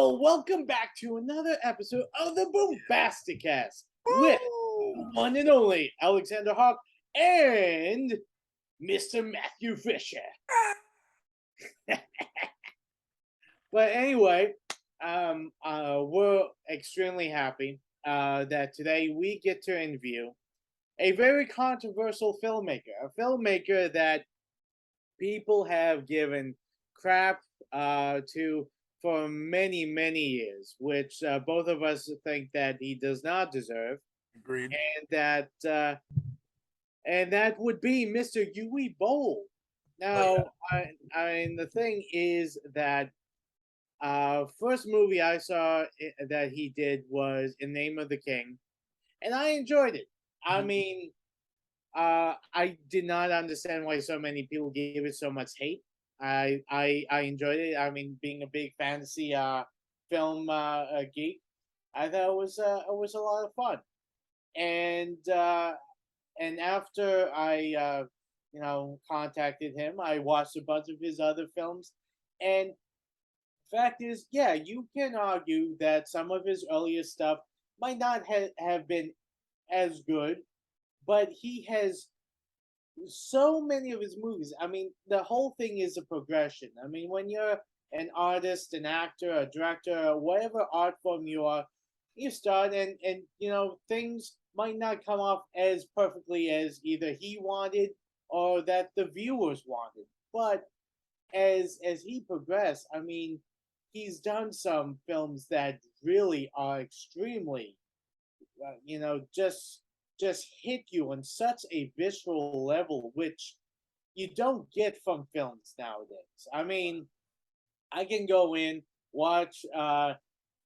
Well, welcome back to another episode of the BoomBastiCAST with the Woo! one and only Alexander Hawk and Mr. Matthew Fisher. But anyway, we're extremely happy that today we get to interview a very controversial filmmaker, a filmmaker that people have given crap to for many, many years, which both of us think that he does not deserve, Agreed. and that would be Mr. Uwe Boll. Oh yeah. Now, the thing is that first movie I saw that he did was In Name of the King, and I enjoyed it. I Mhm. mean, I did not understand why so many people gave it so much hate. I enjoyed it. I mean, being a big fantasy film geek, I thought it was a lot of fun. And after I contacted him, I watched a bunch of his other films, and fact is, yeah, you can argue that some of his earlier stuff might not have been as good, but he has so many of his movies. I mean, the whole thing is a progression. I mean, when you're an artist, an actor, a director, or whatever art form you are, you start and things might not come off as perfectly as either he wanted or that the viewers wanted. But as he progressed, I mean, he's done some films that really are extremely just hit you on such a visceral level, which you don't get from films nowadays. I mean, I can go in, watch the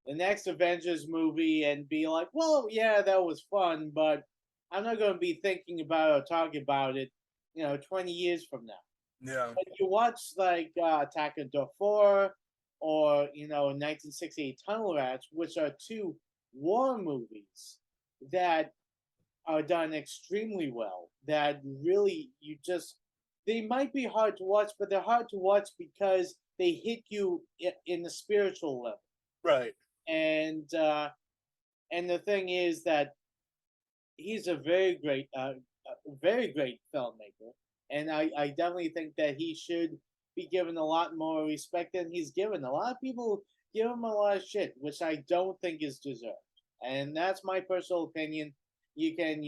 next Avengers movie, and be like, well, yeah, that was fun, but I'm not going to be thinking about it or talking about it, 20 years from now. Yeah. But you watch like Attack of Darfur or 1968 Tunnel Rats, which are two war movies that are done extremely well. That really they might be hard to watch, but they're hard to watch because they hit you in the spiritual level. Right. And the thing is that he's a very great filmmaker, and I definitely think that he should be given a lot more respect than he's given. A lot of people give him a lot of shit, which I don't think is deserved, and that's my personal opinion. You can,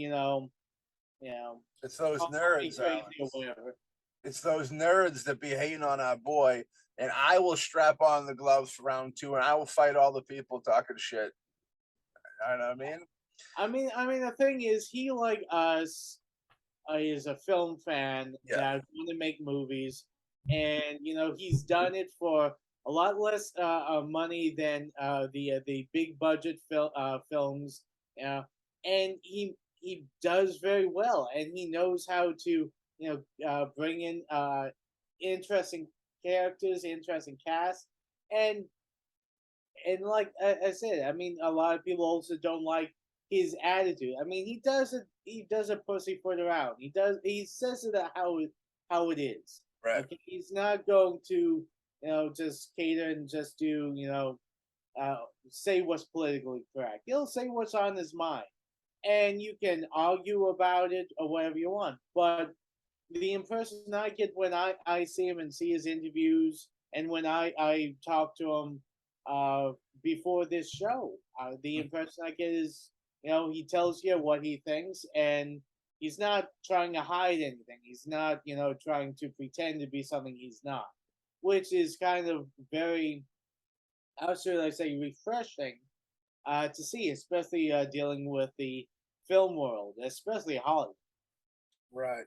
It's those call me nerds, crazy or Alex. whatever. It's those nerds that be hating on our boy, and I will strap on the gloves for round two, and I will fight all the people talking shit. You know what I mean? I mean, the thing is, he like us is a film fan Yeah. that want to make movies, and he's done it for a lot less money than the big budget films, uh, and he does very well, and he knows how to bring in interesting characters, interesting cast, and like I said, I mean, a lot of people also don't like his attitude. I mean, he does it pussy for the round. He says it how it is. Right. Okay, he's not going to just cater and just do uh, say what's politically correct. He'll say what's on his mind, and you can argue about it or whatever you want. But the impression I get when I see him and see his interviews, and when I talk to him uh, before this show, the impression I get is he tells you what he thinks, and he's not trying to hide anything. He's not trying to pretend to be something he's not, which is kind of very, how should I say, refreshing to see, especially dealing with the film world, especially Hollywood. Right.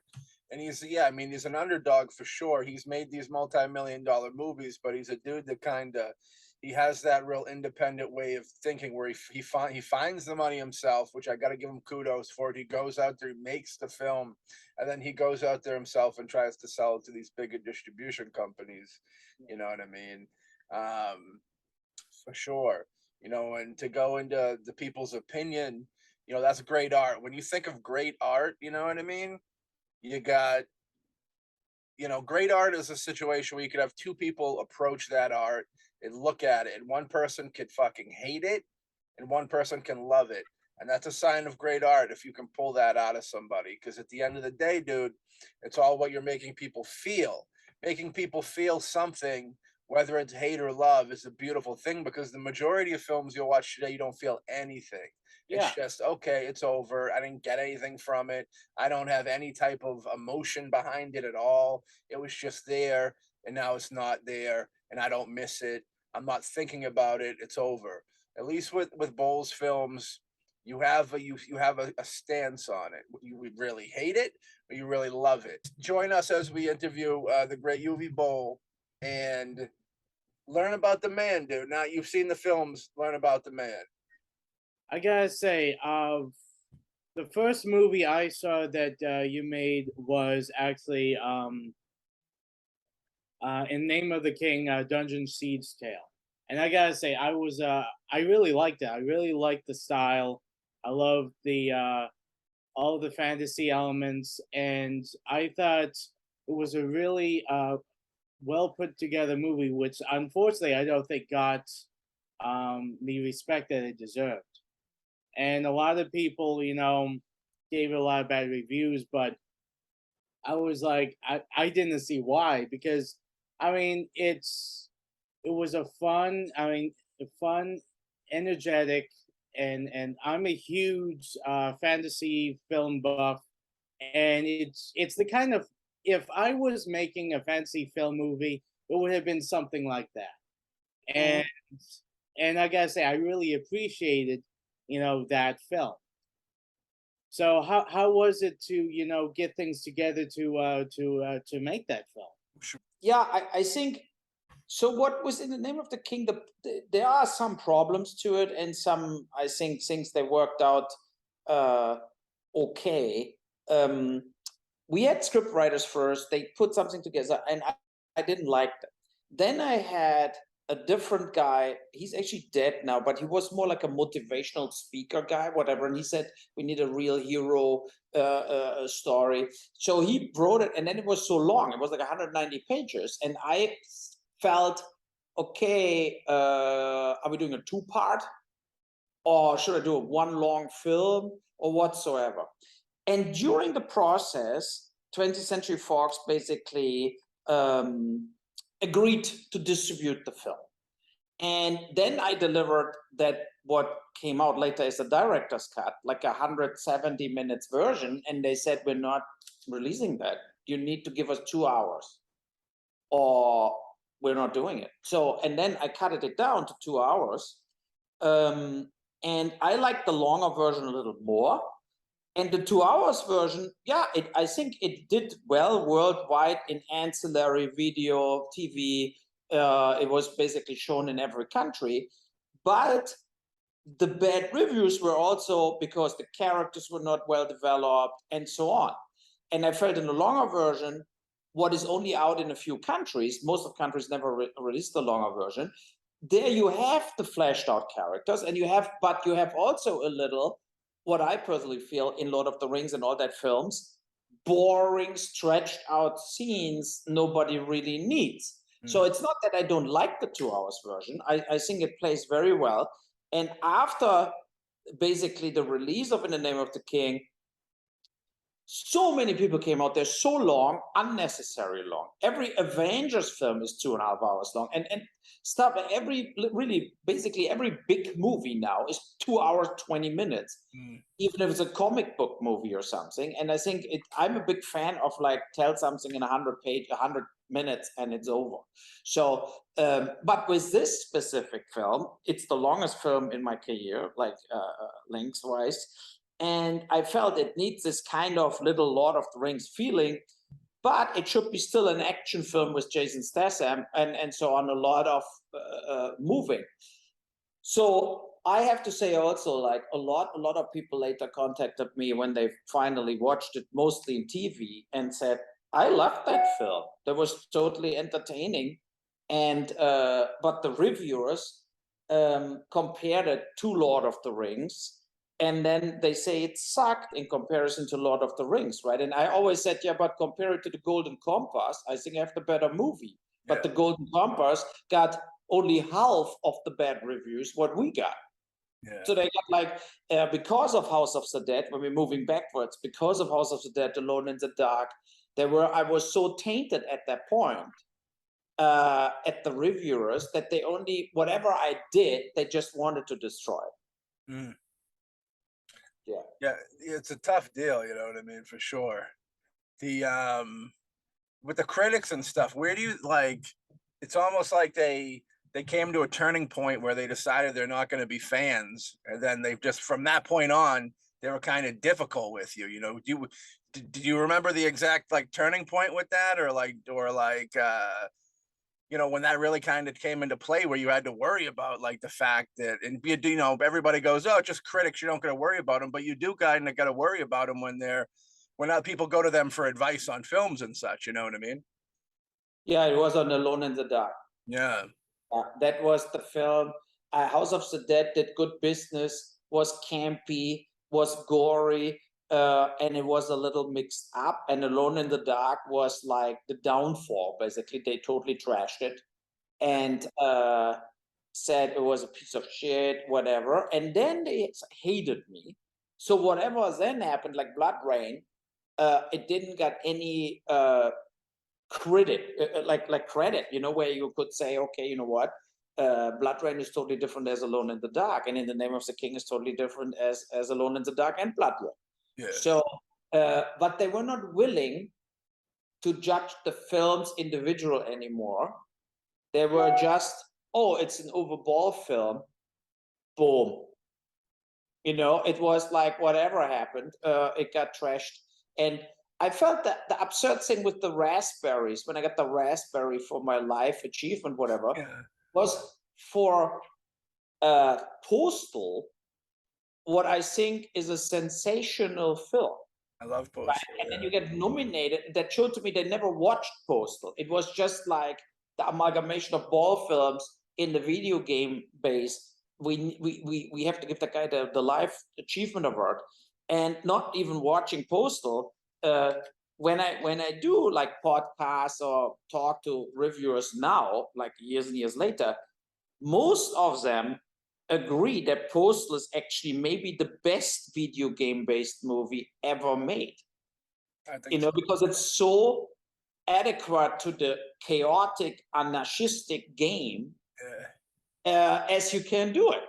And I mean, he's an underdog for sure. He's made these multi-million-dollar movies, but he's a dude that he has that real independent way of thinking where he finds the money himself, which I got to give him kudos for. He goes out there, he makes the film, and then he goes out there himself and tries to sell it to these bigger distribution companies. You know what I mean? For sure. And to go into the people's opinion, that's great art. When you think of great art, you know what I mean? You got you know, great art is a situation where you could have two people approach that art and look at it, and one person could fucking hate it, and one person can love it. And that's a sign of great art if you can pull that out of somebody. Because at the end of the day, dude, it's all what you're making people feel. Making people feel something, whether it's hate or love, is a beautiful thing, because the majority of films you'll watch today, you don't feel anything. Yeah. It's just, okay, it's over. I didn't get anything from it. I don't have any type of emotion behind it at all. It was just there, and now it's not there, and I don't miss it. I'm not thinking about it. It's over. At least with Boll's films, you have a stance on it. You really hate it, or you really love it. Join us as we interview the great Uwe Boll and learn about the man, dude. Now you've seen the films, learn about the man. I gotta say, the first movie I saw that you made was actually in Name of the King, Dungeon Siege Tale, and I gotta say, I really liked it. I really liked the style. I loved the all the fantasy elements, and I thought it was a really well put together movie, which unfortunately I don't think got the respect that it deserved. And a lot of people, gave it a lot of bad reviews, but I was like, I didn't see why, because I mean it was a fun, a fun, energetic, and I'm a huge fantasy film buff, and it's the kind of, if I was making a fantasy film movie, it would have been something like that. And and I gotta say, I really appreciated, that film. So how was it to get things together to make that film? Yeah, I think so. What was in the Name of the King? There are some problems to it, and some, I think, things they worked out okay. We had script writers first. They put something together, and I didn't like that. Then I had a different guy. He's actually dead now, but he was more like a motivational speaker guy, whatever. And he said we need a real hero story. So he wrote it, and then it was so long. It was like 190 pages, and I felt, okay, are we doing a two-part, or should I do a one long film, or whatsoever? And during the process, 20th Century Fox basically agreed to distribute the film. And then I delivered that, what came out later is a director's cut, like 170 minutes version. And they said, we're not releasing that. You need to give us 2 hours, or we're not doing it. So, and then I cut it down to 2 hours. And I like the longer version a little more. And the 2 hours version, yeah, I think it did well worldwide in ancillary video, TV. It was basically shown in every country. But the bad reviews were also because the characters were not well developed and so on. And I felt in the longer version, what is only out in a few countries, most of countries never released the longer version. There you have the fleshed out characters, and but you have also a little, what I personally feel in Lord of the Rings and all that films, boring, stretched out scenes nobody really needs. So it's not that I don't like the 2 hours version. I think it plays very well. And after basically the release of In the Name of the King, so many people came out. They're so long, unnecessary long. Every Avengers film is 2.5 hours long, and stuff. Basically every big movie now is 2 hours 20 minutes, even if it's a comic book movie or something. And I think I'm a big fan of, like, tell something in 100 minutes and it's over. So, but with this specific film, it's the longest film in my career, like lengthwise. And I felt it needs this kind of little Lord of the Rings feeling, but it should be still an action film with Jason Statham and so on, a lot of moving. So I have to say also, like, a lot of people later contacted me when they finally watched it, mostly in TV, and said, I loved that film. That was totally entertaining. And but the reviewers compared it to Lord of the Rings. And then they say it sucked in comparison to Lord of the Rings, right? And I always said, yeah, but compare it to the Golden Compass, I think I have the better movie. But the Golden Compass got only half of the bad reviews what we got. Yeah. So they got like, because of House of the Dead, when we're moving backwards, because of House of the Dead, Alone in the Dark, I was so tainted at that point at the reviewers that they only, whatever I did, they just wanted to destroy it. Mm. Yeah. Yeah, it's a tough deal, you know what I mean, for sure. The with the critics and stuff, where do you like, it's almost like they came to a turning point where they decided they're not going to be fans, and then they've just, from that point on, they were kind of difficult with you, you know. Do you remember the exact like turning point with that, or like you know, when that really kind of came into play, where you had to worry about like the fact that, and you know, everybody goes, oh, just critics, you don't got to worry about them, but you do kind of got to worry about them when other people go to them for advice on films and such, you know what I mean? Yeah, it was on Alone in the Dark. Yeah. That was the film. House of the Dead did good business, was campy, was gory, and it was a little mixed up. And Alone in the Dark was like the downfall. Basically, they totally trashed it and said it was a piece of shit, whatever. And then they hated me. So whatever then happened, like BloodRayne, it didn't get any credit, like credit, you know, where you could say, okay, you know what, BloodRayne is totally different as Alone in the Dark, and In the Name of the King is totally different as Alone in the Dark and BloodRayne. Yeah. So, but they were not willing to judge the films individual anymore. They were just, oh, it's an Uwe Boll film, boom. You know, it was like whatever happened, it got trashed. And I felt that the absurd thing with the raspberries, when I got the raspberry for my life achievement, whatever, was for Postal, what I think is a sensational film. I love Postal. Right? And then you get nominated. That showed to me they never watched Postal. It was just like the amalgamation of Ball films in the video game base. We have to give the guy the life achievement award, and not even watching Postal. When I do like podcasts or talk to reviewers now, like years and years later, most of them agree that Postal is actually maybe the best video game based movie ever made. I think you know, because it's so adequate to the chaotic anarchistic game as you can do it,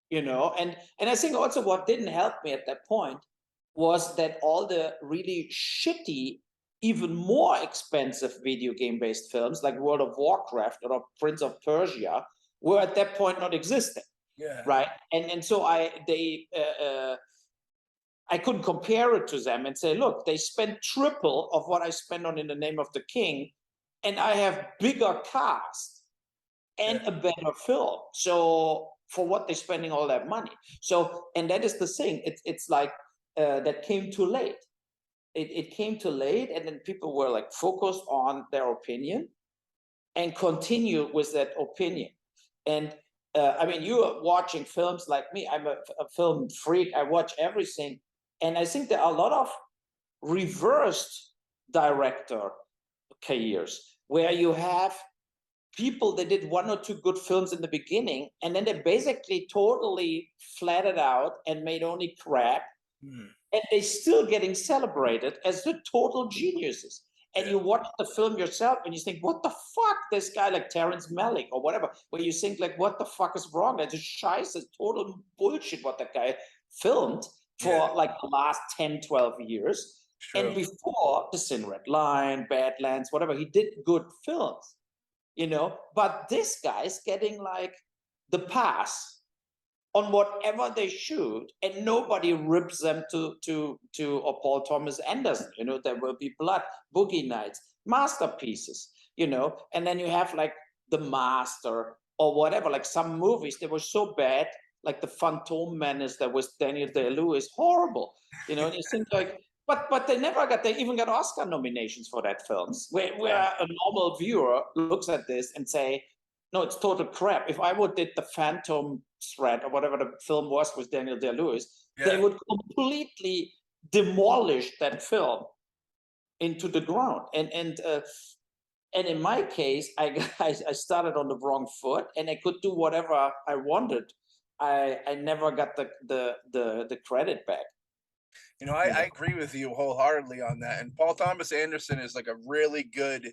you know. And I think also what didn't help me at that point was that all the really shitty, even more expensive video game based films like World of Warcraft or Prince of Persia were at that point not existing. Yeah. Right. And so I couldn't compare it to them and say, look, they spent triple of what I spent on In the Name of the King, and I have bigger cast and a better film. So for what they're spending all that money. So, and that is the thing. It's like that came too late. It came too late, and then people were like focused on their opinion and continue with that opinion. And I mean, you are watching films like me. I'm a film freak. I watch everything. And I think there are a lot of reversed director careers where you have people that did one or two good films in the beginning, and then they basically totally flatted out and made only crap. And they're still getting celebrated as the total geniuses. And you watch the film yourself and you think, what the fuck, this guy like Terrence Malick or whatever, where you think like, what the fuck is wrong? It's just scheiße, it's total bullshit what that guy filmed for like the last 10, 12 years. Sure. And before The Thin Red Line, Badlands, whatever, he did good films, you know, but this guy's getting like the pass on whatever they shoot, and nobody rips them to or Paul Thomas Anderson. You know, There Will Be Blood, Boogie Nights, masterpieces. You know, and then you have like The Master or whatever. Like some movies that were so bad, like The Phantom Menace that was Daniel Day-Lewis, horrible. You know, and you think like, but they never got. They even got Oscar nominations for that films. Where a normal viewer looks at this and say, no, it's total crap. If I would did The Phantom Thread or whatever the film was with Daniel Day-Lewis, They would completely demolish that film into the ground. And in my case, I started on the wrong foot, and I could do whatever I wanted. I never got the credit back. You know, I agree with you wholeheartedly on that. And Paul Thomas Anderson is like a really good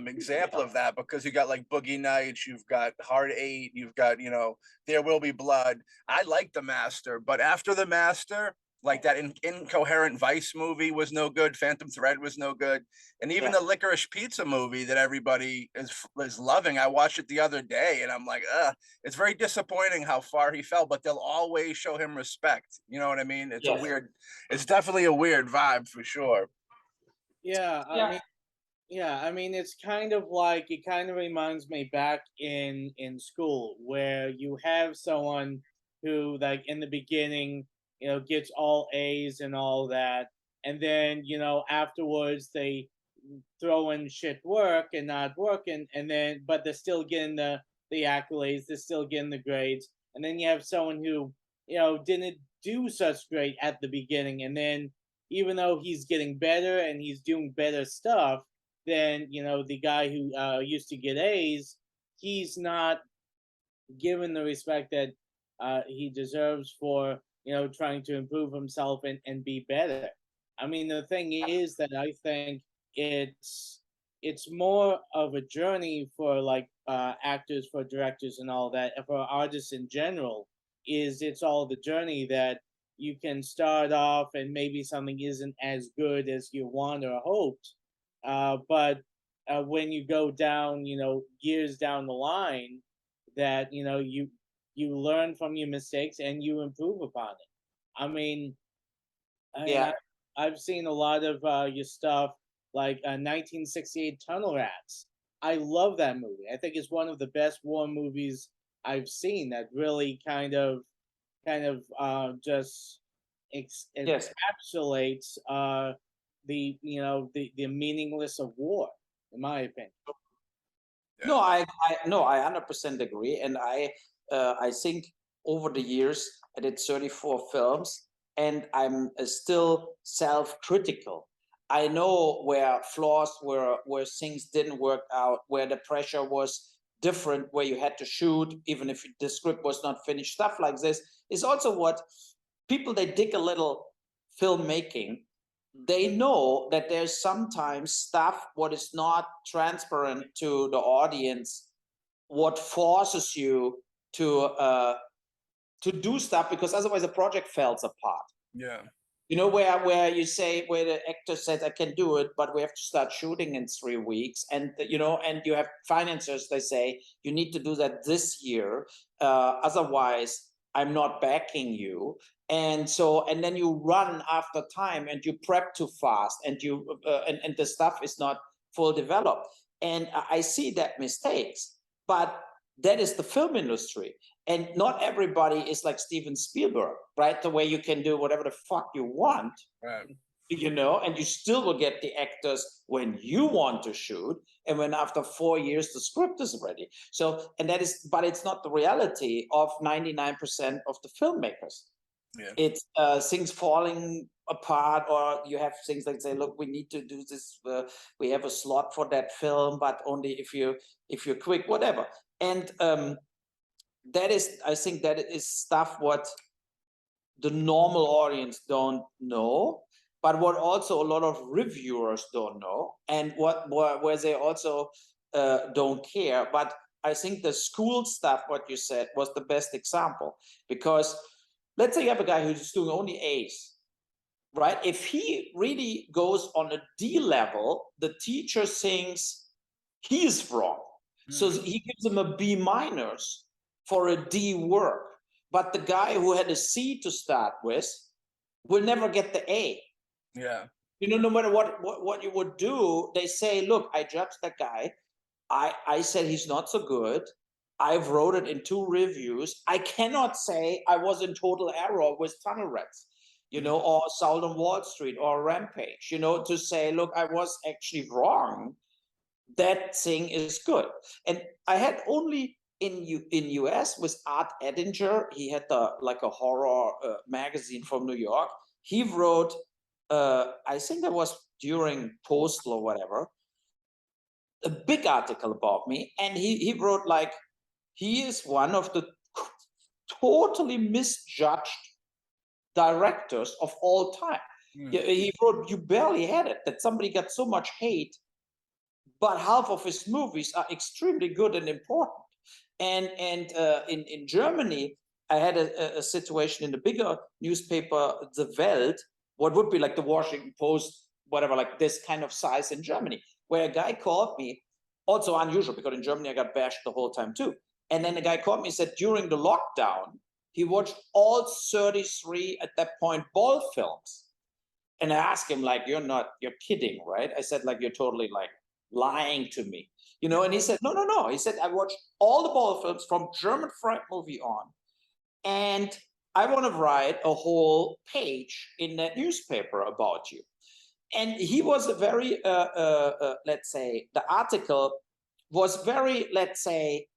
example of that, because you got like Boogie Nights, you've got Hard Eight, you've got, you know, There Will Be Blood. I like The Master, but after The Master, like that incoherent Vice movie was no good. Phantom Thread was no good. And even the Licorice Pizza movie that everybody is loving, I watched it the other day and I'm like, it's very disappointing how far he fell, but they'll always show him respect. You know what I mean? It's it's definitely a weird vibe for sure. Yeah, I mean, it's kind of like, it kind of reminds me back in school, where you have someone who, like, in the beginning, you know, gets all A's and all that, and then, you know, afterwards they throw in shit work and not working, and then, but they're still getting the accolades, they're still getting the grades, and then you have someone who, you know, didn't do such great at the beginning, and then even though he's getting better and he's doing better stuff, then, you know, the guy who used to get A's, he's not given the respect that he deserves for, you know, trying to improve himself and be better. I mean, the thing is that I think it's more of a journey for, like, actors, for directors and all that, and for artists in general. It's all the journey that you can start off and maybe something isn't as good as you want or hoped, but when you go down, you know, years down the line, that, you know, you learn from your mistakes and you improve upon it. I mean, I've seen a lot of your stuff, like 1968 Tunnel Rats. I love that movie. I think it's one of the best war movies I've seen, that really kind of just encapsulates the, you know, the meaningless of war, in my opinion. No, I 100% agree, and I think over the years I did 34 films, and I'm still self-critical. I know where flaws were, where things didn't work out, where the pressure was different, where you had to shoot even if the script was not finished. Stuff like this is also what people, they dig a little filmmaking, they know that there's sometimes stuff what is not transparent to the audience, what forces you to do stuff, because otherwise the project falls apart. Yeah. You know, where you say, where the actor says, I can do it, but we have to start shooting in 3 weeks, and you know, and you have financiers, they say you need to do that this year, otherwise I'm not backing you. And so, and then you run after time, and you prep too fast, and you and the stuff is not full developed. And I see that mistakes, but that is the film industry. And not everybody is like Steven Spielberg, right? The way you can do whatever the fuck you want, Right. you know, and you still will get the actors when you want to shoot, and when after 4 years the script is ready. So, and that is, but it's not the reality of 99% of the filmmakers. Yeah. It's things falling apart, or you have things like, say, look, we need to do this, we have a slot for that film, but only if you're quick, whatever. And that is, I think that is stuff what the normal audience don't know, but what also a lot of reviewers don't know, and where they also don't care. But I think the school stuff, what you said, was the best example, because let's say you have a guy who's doing only A's, right? If he really goes on a D level, the teacher thinks he is wrong. So he gives him a B minus for a D work. But the guy who had a C to start with will never get the A. Yeah. You know, no matter what you would do, they say, look, I judged that guy. I said he's not so good. I've wrote it in 2 reviews. I cannot say I was in total error with Tunnel Rats, you know, or Sold on Wall Street or Rampage, you know, to say, look, I was actually wrong. That thing is good. And I had only in US with Art Edinger. He had like a horror magazine from New York. He wrote, I think that was during Postal or whatever, a big article about me. And he wrote like, he is one of the totally misjudged directors of all time. He wrote, you barely had it, that somebody got so much hate, but half of his movies are extremely good and important. And in Germany, I had a situation in the bigger newspaper, The Welt, what would be like the Washington Post, whatever, like this kind of size in Germany, where a guy called me, also unusual because in Germany I got bashed the whole time too. And then the guy called me and said during the lockdown, he watched all 33 at that point Boll films. And I asked him like, you're kidding, right? I said like, you're totally like lying to me, you know? And he said, no. He said, I watched all the Boll films from German Fright Movie on. And I want to write a whole page in that newspaper about you. And he was a very, let's say, the article was very, let's say,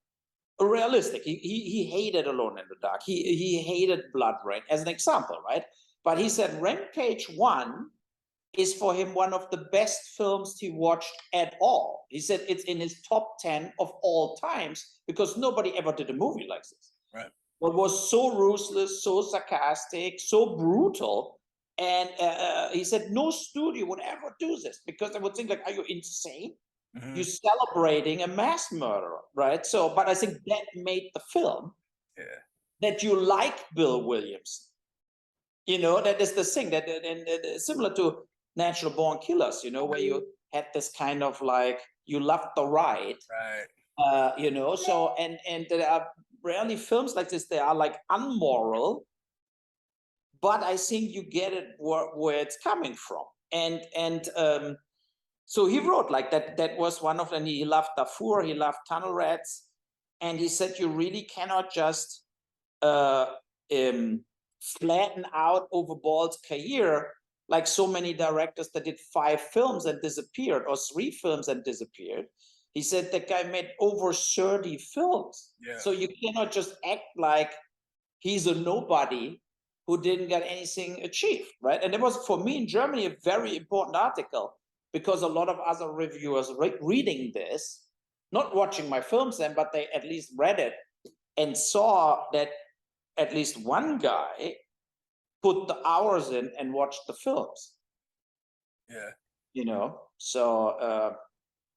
realistic. He hated Alone in the Dark. He hated BloodRayne as an example, right? But he said Rampage 1 is for him one of the best films he watched at all. He said it's in his top 10 of all times because nobody ever did a movie like this. Right. It was so ruthless, so sarcastic, so brutal. And he said no studio would ever do this because they would think like, are you insane? Mm-hmm. You're celebrating a mass murderer, right? So, but I think that made the film that you like Bill Williams. You know, that is the thing that, and similar to Natural Born Killers, you know, where you had this kind of like, you loved the ride. Right. You know, so, and there are rarely films like this, they are like unmoral, but I think you get it where it's coming from. And so he wrote like that was one of them. He loved Darfur, he loved Tunnel Rats. And he said, you really cannot just flatten out over Boll's career like so many directors that did 5 films and disappeared or 3 films and disappeared. He said that guy made over 30 films. Yeah. So you cannot just act like he's a nobody who didn't get anything achieved, right? And it was, for me in Germany, a very important article because a lot of other reviewers reading this, not watching my films then, but they at least read it and saw that at least one guy put the hours in and watched the films. Yeah. You know, so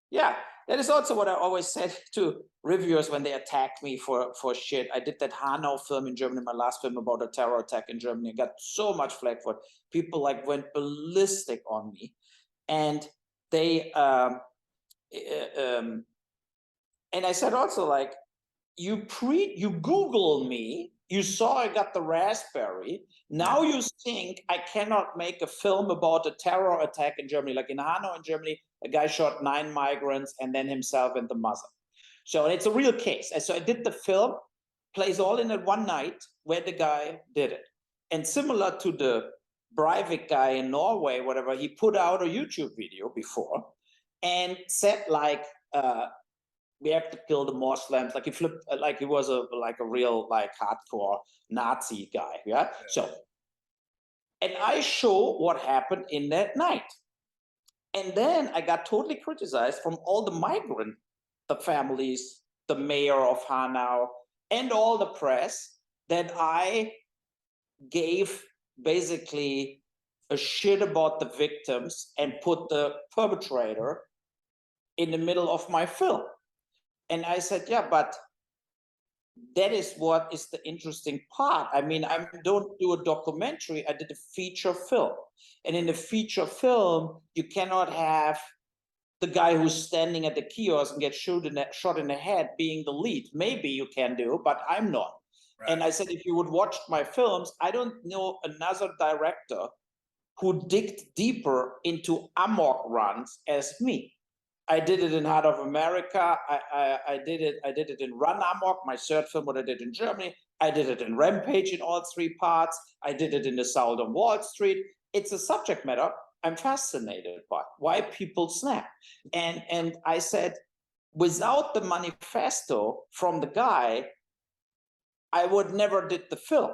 yeah, that is also what I always said to reviewers when they attacked me for shit. I did that Hanau film in Germany, my last film about a terror attack in Germany. I got so much flack for it. People like went ballistic on me. And they, and I said also like, you Google me, you saw I got the raspberry. Now you think I cannot make a film about a terror attack in Germany. Like in Hanau in Germany, a guy shot 9 migrants and then himself and the mother. So it's a real case. And so I did the film, plays all in it one night where the guy did it. And similar to the Breivik guy in Norway, whatever, he put out a YouTube video before and said like, we have to kill the Muslims. Like he flipped, like he was a real like hardcore Nazi guy. Yeah. So, and I show what happened in that night. And then I got totally criticized from all the migrant, the families, the mayor of Hanau, and all the press that I gave basically a shit about the victims and put the perpetrator in the middle of my film. And I said, yeah, but that is what is the interesting part. I mean, I don't do a documentary, I did a feature film. And in a feature film, you cannot have the guy who's standing at the kiosk and gets shot in the head being the lead. Maybe you can do, but I'm not. Right. And I said, if you would watch my films, I don't know another director who digged deeper into amok runs as me. I did it in Heart of America. I did it in Run Amok, my third film, what I did in Germany. I did it in Rampage in all 3 parts. I did it in The Assault on Wall Street. It's a subject matter I'm fascinated by, why people snap. And I said, without the manifesto from the guy, I would never did the film,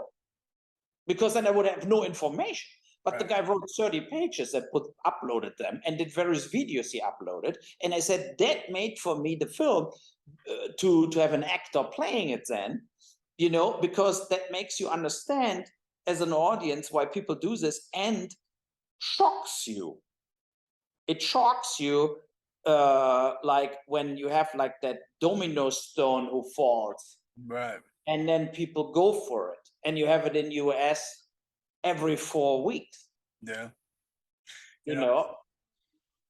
because then I would have no information. But the guy wrote 30 pages and uploaded them and did various videos he uploaded. And I said, that made for me the film to have an actor playing it then, you know, because that makes you understand as an audience why people do this, and shocks you. It shocks you, like when you have like that domino stone who falls. Right. And then people go for it. And you have it in US every 4 weeks. Yeah. You know?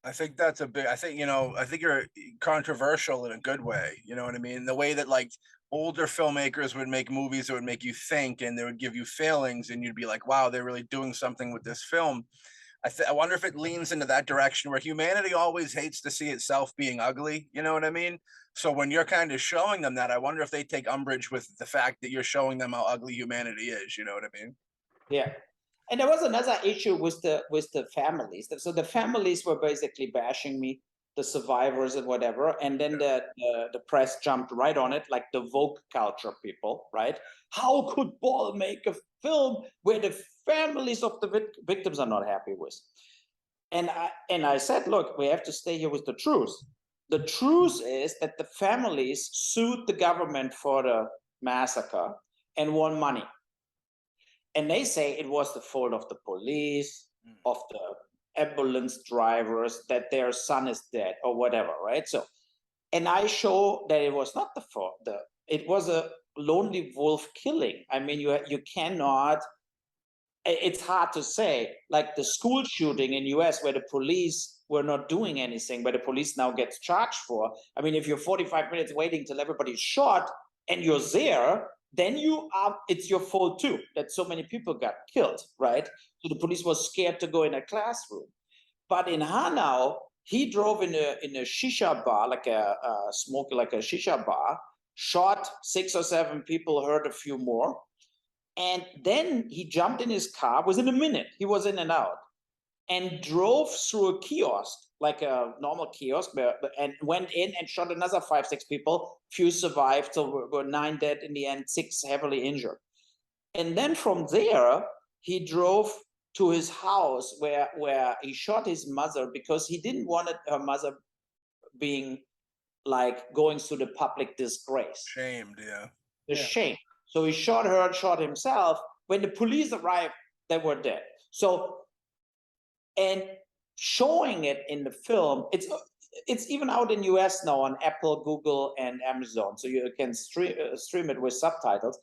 I think that's a big, I think, you know, I think you're controversial in a good way. You know what I mean? The way that like older filmmakers would make movies that would make you think, and they would give you feelings, and you'd be like, wow, they're really doing something with this film. I wonder if it leans into that direction where humanity always hates to see itself being ugly. You know what I mean? So when you're kind of showing them that, I wonder if they take umbrage with the fact that you're showing them how ugly humanity is. You know what I mean? Yeah. And there was another issue with the families. So the families were basically bashing me, the survivors and whatever. And then the press jumped right on it, like the woke culture people, right? How could Boll make a film where the families of the victims are not happy with? And I said, look, we have to stay here with the truth. The truth is that the families sued the government for the massacre and won money. And they say it was the fault of the police, of the ambulance drivers, that their son is dead or whatever, right? So, and I show that it was not the fault. It was a lonely wolf killing. I mean, you cannot. It's hard to say. Like the school shooting in US, where the police were not doing anything, where the police now gets charged for. I mean, if you're 45 minutes waiting till everybody's shot and you're there, then it's your fault too, that so many people got killed, right? So the police was scared to go in a classroom. But in Hanau, he drove in a shisha bar, like a shisha bar, shot 6 or 7 people, hurt a few more. And then he jumped in his car. Within a minute, he was in and out, and drove through a kiosk, like a normal kiosk, and went in and shot another 5, 6 people. Few survived, so were 9 dead in the end, 6 heavily injured. And then from there, he drove to his house where he shot his mother, because he didn't want her mother being like going through the public disgrace. Shamed, yeah. The shame. So he shot her and shot himself. When the police arrived, they were dead. So, and showing it in the film, it's even out in US now on Apple, Google, and Amazon, so you can stream it with subtitles.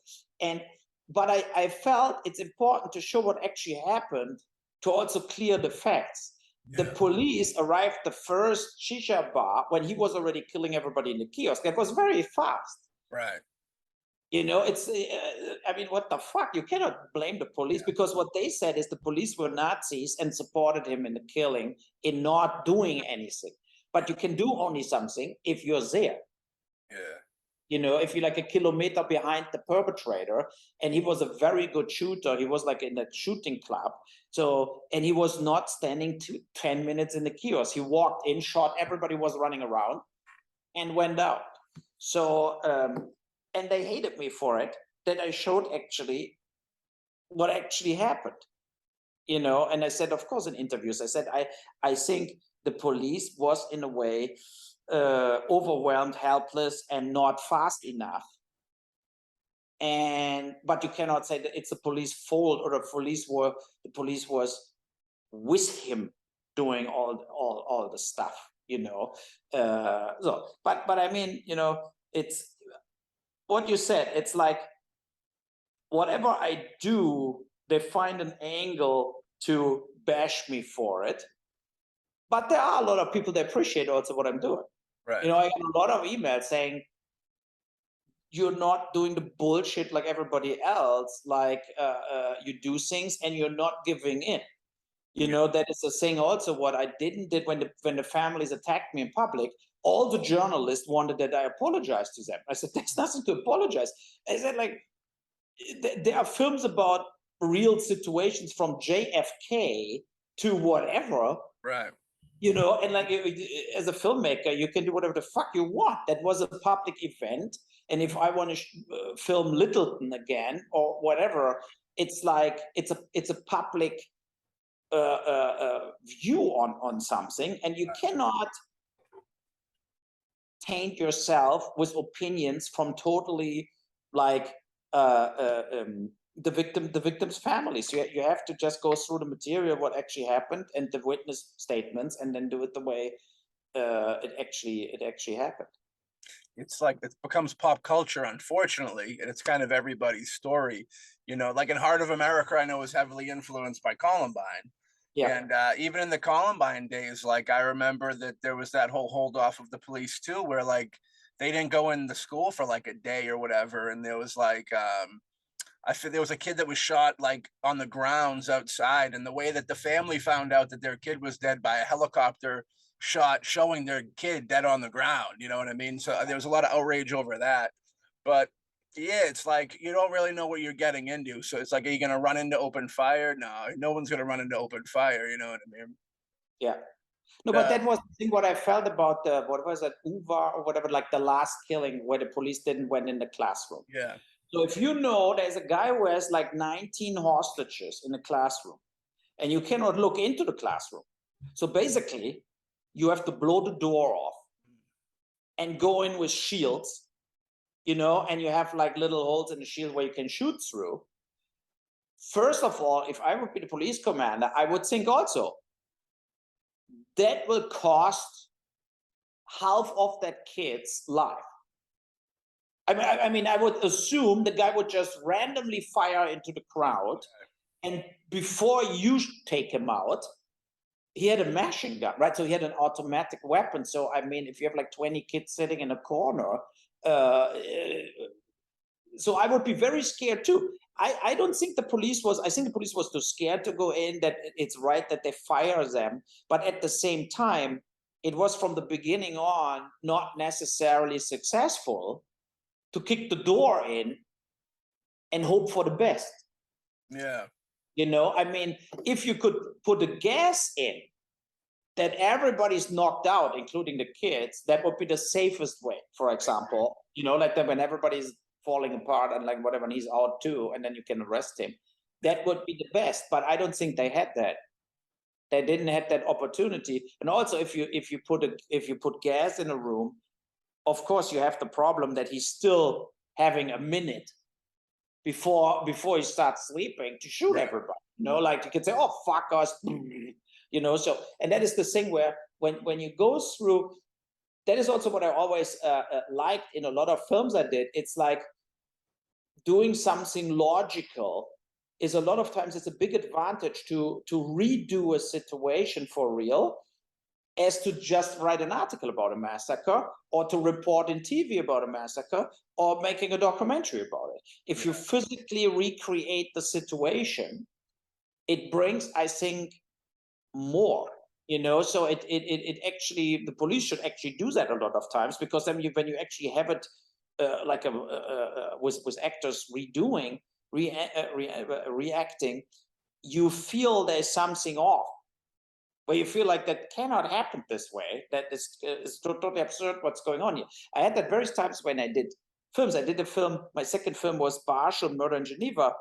But I felt it's important to show what actually happened, to also clear the facts. Yeah. The police arrived the first shisha bar when he was already killing everybody in the kiosk. That was very fast. Right. You know, it's, I mean, what the fuck? You cannot blame the police, because what they said is the police were Nazis and supported him in the killing, in not doing anything. But you can do only something if you're there. Yeah. You know, if you're like a kilometer behind the perpetrator, and he was a very good shooter. He was like in a shooting club. So, and he was not standing 10 minutes in the kiosk. He walked in, shot, everybody was running around, and went out. So, and they hated me for it, that I showed actually what actually happened, you know. And I said, of course, in interviews, I said, I think the police was in a way overwhelmed, helpless, and not fast enough. But you cannot say that it's the police fault, or the police was with him doing all the stuff, you know. So, but I mean, you know, it's what you said. It's like whatever I do, they find an angle to bash me for it. But there are a lot of people that appreciate also what I'm doing. Right. You know, I get a lot of emails saying, you're not doing the bullshit like everybody else, like you do things and you're not giving in. You know, that is a thing also what I did when the families attacked me in public. All the journalists wanted that I apologize to them. I said, there's nothing to apologize. I said, like, there are films about real situations from JFK to whatever. Right. You know, and like as a filmmaker, you can do whatever the fuck you want. That was a public event, and if I want to film Littleton again or whatever, it's like it's a public view on something, and you cannot taint yourself with opinions from totally like the victim's families. You have to just go through the material, what actually happened, and the witness statements, and then do it the way it actually happened. It's like it becomes pop culture, unfortunately, and it's kind of everybody's story. You know, like in Heart of America, I know was heavily influenced by Columbine. Yeah. And even in the Columbine days, like I remember that there was that whole hold off of the police too, where like they didn't go in the school for like a day or whatever, and there was like I feel there was a kid that was shot like on the grounds outside, and the way that the family found out that their kid was dead by a helicopter shot showing their kid dead on the ground, you know what I mean? So there was a lot of outrage over that. But yeah, it's like you don't really know what you're getting into. So it's like, are you gonna run into open fire? No one's gonna run into open fire, you know what I mean? Yeah. No, but that was the thing what I felt about the, what was it, Uwe or whatever, like the last killing where the police didn't went in the classroom. Yeah. So if you know there's a guy who has like 19 hostages in the classroom, and you cannot look into the classroom. So basically, you have to blow the door off and go in with shields, you know, and you have like little holes in the shield where you can shoot through. First of all, if I would be the police commander, I would think also, that will cost half of that kid's life. I mean, I would assume the guy would just randomly fire into the crowd, and before you take him out, he had a machine gun, right? So he had an automatic weapon. So I mean, if you have like 20 kids sitting in a corner, so I would be very scared too. I don't think the police was, I think the police was too scared to go in, that it's right that they fire them. But at the same time, it was from the beginning on not necessarily successful to kick the door in and hope for the best. Yeah. You know, I mean, if you could put a gas in that everybody's knocked out, including the kids, that would be the safest way, for example. You know, like that when everybody's falling apart and like whatever, and he's out too, and then you can arrest him. That would be the best, but I don't think they had that. They didn't have that opportunity. And also, if you put gas in a room, of course you have the problem that he's still having a minute before he starts sleeping to shoot everybody. You know, like you can say, "Oh, fuck us," you know. So, and that is the thing where when you go through, that is also what I always liked in a lot of films I did. It's like doing something logical is a lot of times it's a big advantage to redo a situation for real, as to just write an article about a massacre or to report in TV about a massacre or making a documentary about it. If you physically recreate the situation, it brings, I think, more, you know. So it actually, the police should actually do that a lot of times, because then when you actually have it like with actors redoing, reacting, you feel there's something off, where you feel like that cannot happen this way, that is totally absurd what's going on here. I had that various times when I did films. I did a film, my second film was Barschel, Murder in Geneva.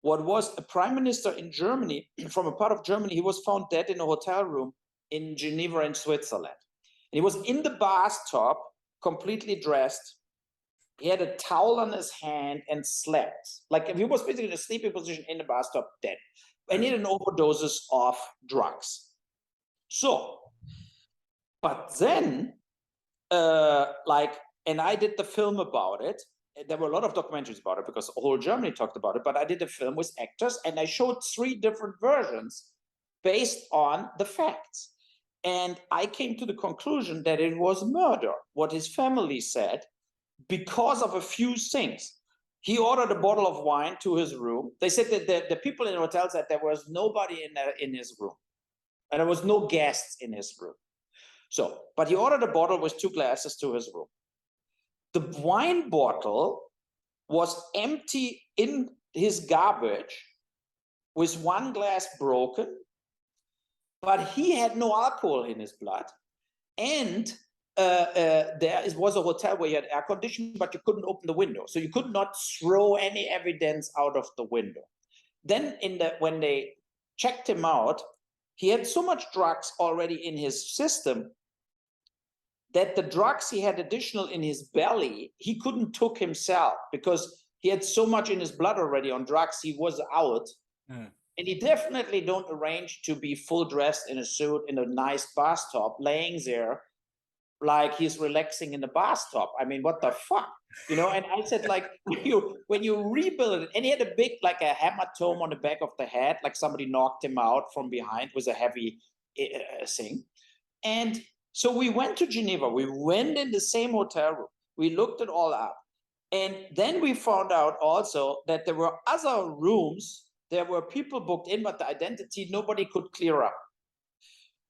What was a prime minister in Germany, from a part of Germany, he was found dead in a hotel room in Geneva in Switzerland. And he was in the bathtub, completely dressed. He had a towel on his hand and slept. Like he was basically in a sleeping position in the bathtub, dead. And he had an overdoses of drugs. So, but then, and I did the film about it. There were a lot of documentaries about it because whole Germany talked about it, but I did a film with actors and I showed 3 different versions based on the facts. And I came to the conclusion that it was murder, what his family said, because of a few things. He ordered a bottle of wine to his room. They said that the people in the hotel said there was nobody in his room. And there was no guests in his room. So, but he ordered a bottle with 2 glasses to his room. The wine bottle was empty in his garbage with 1 glass broken. but he had no alcohol in his blood. And was a hotel where you had air conditioning, but you couldn't open the window. So you could not throw any evidence out of the window. Then when they checked him out, he had so much drugs already in his system that the drugs he had additional in his belly, he couldn't took himself because he had so much in his blood already on drugs, he was out. And he definitely don't arrange to be full dressed in a suit in a nice bathtub, laying there like he's relaxing in the bathtub. I mean, what the fuck? You know, and I said, like, when you rebuild it, and he had a big, like a hematome on the back of the head, like somebody knocked him out from behind with a heavy thing. And so we went to Geneva. We went in the same hotel room. We looked it all up. And then we found out also that there were other rooms. There were people booked in, but the identity nobody could clear up.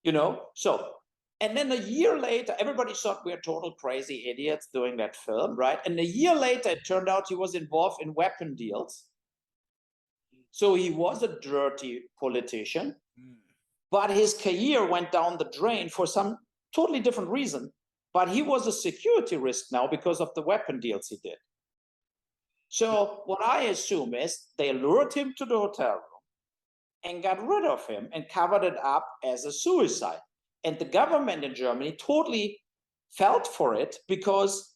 You know, so, and then a year later, everybody thought we were total crazy idiots doing that film, right? And a year later, it turned out he was involved in weapon deals. So he was a dirty politician, but his career went down the drain for some totally different reason. But he was a security risk now because of the weapon deals he did. So what I assume is they lured him to the hotel room and got rid of him and covered it up as a suicide. And the government in Germany totally felt for it because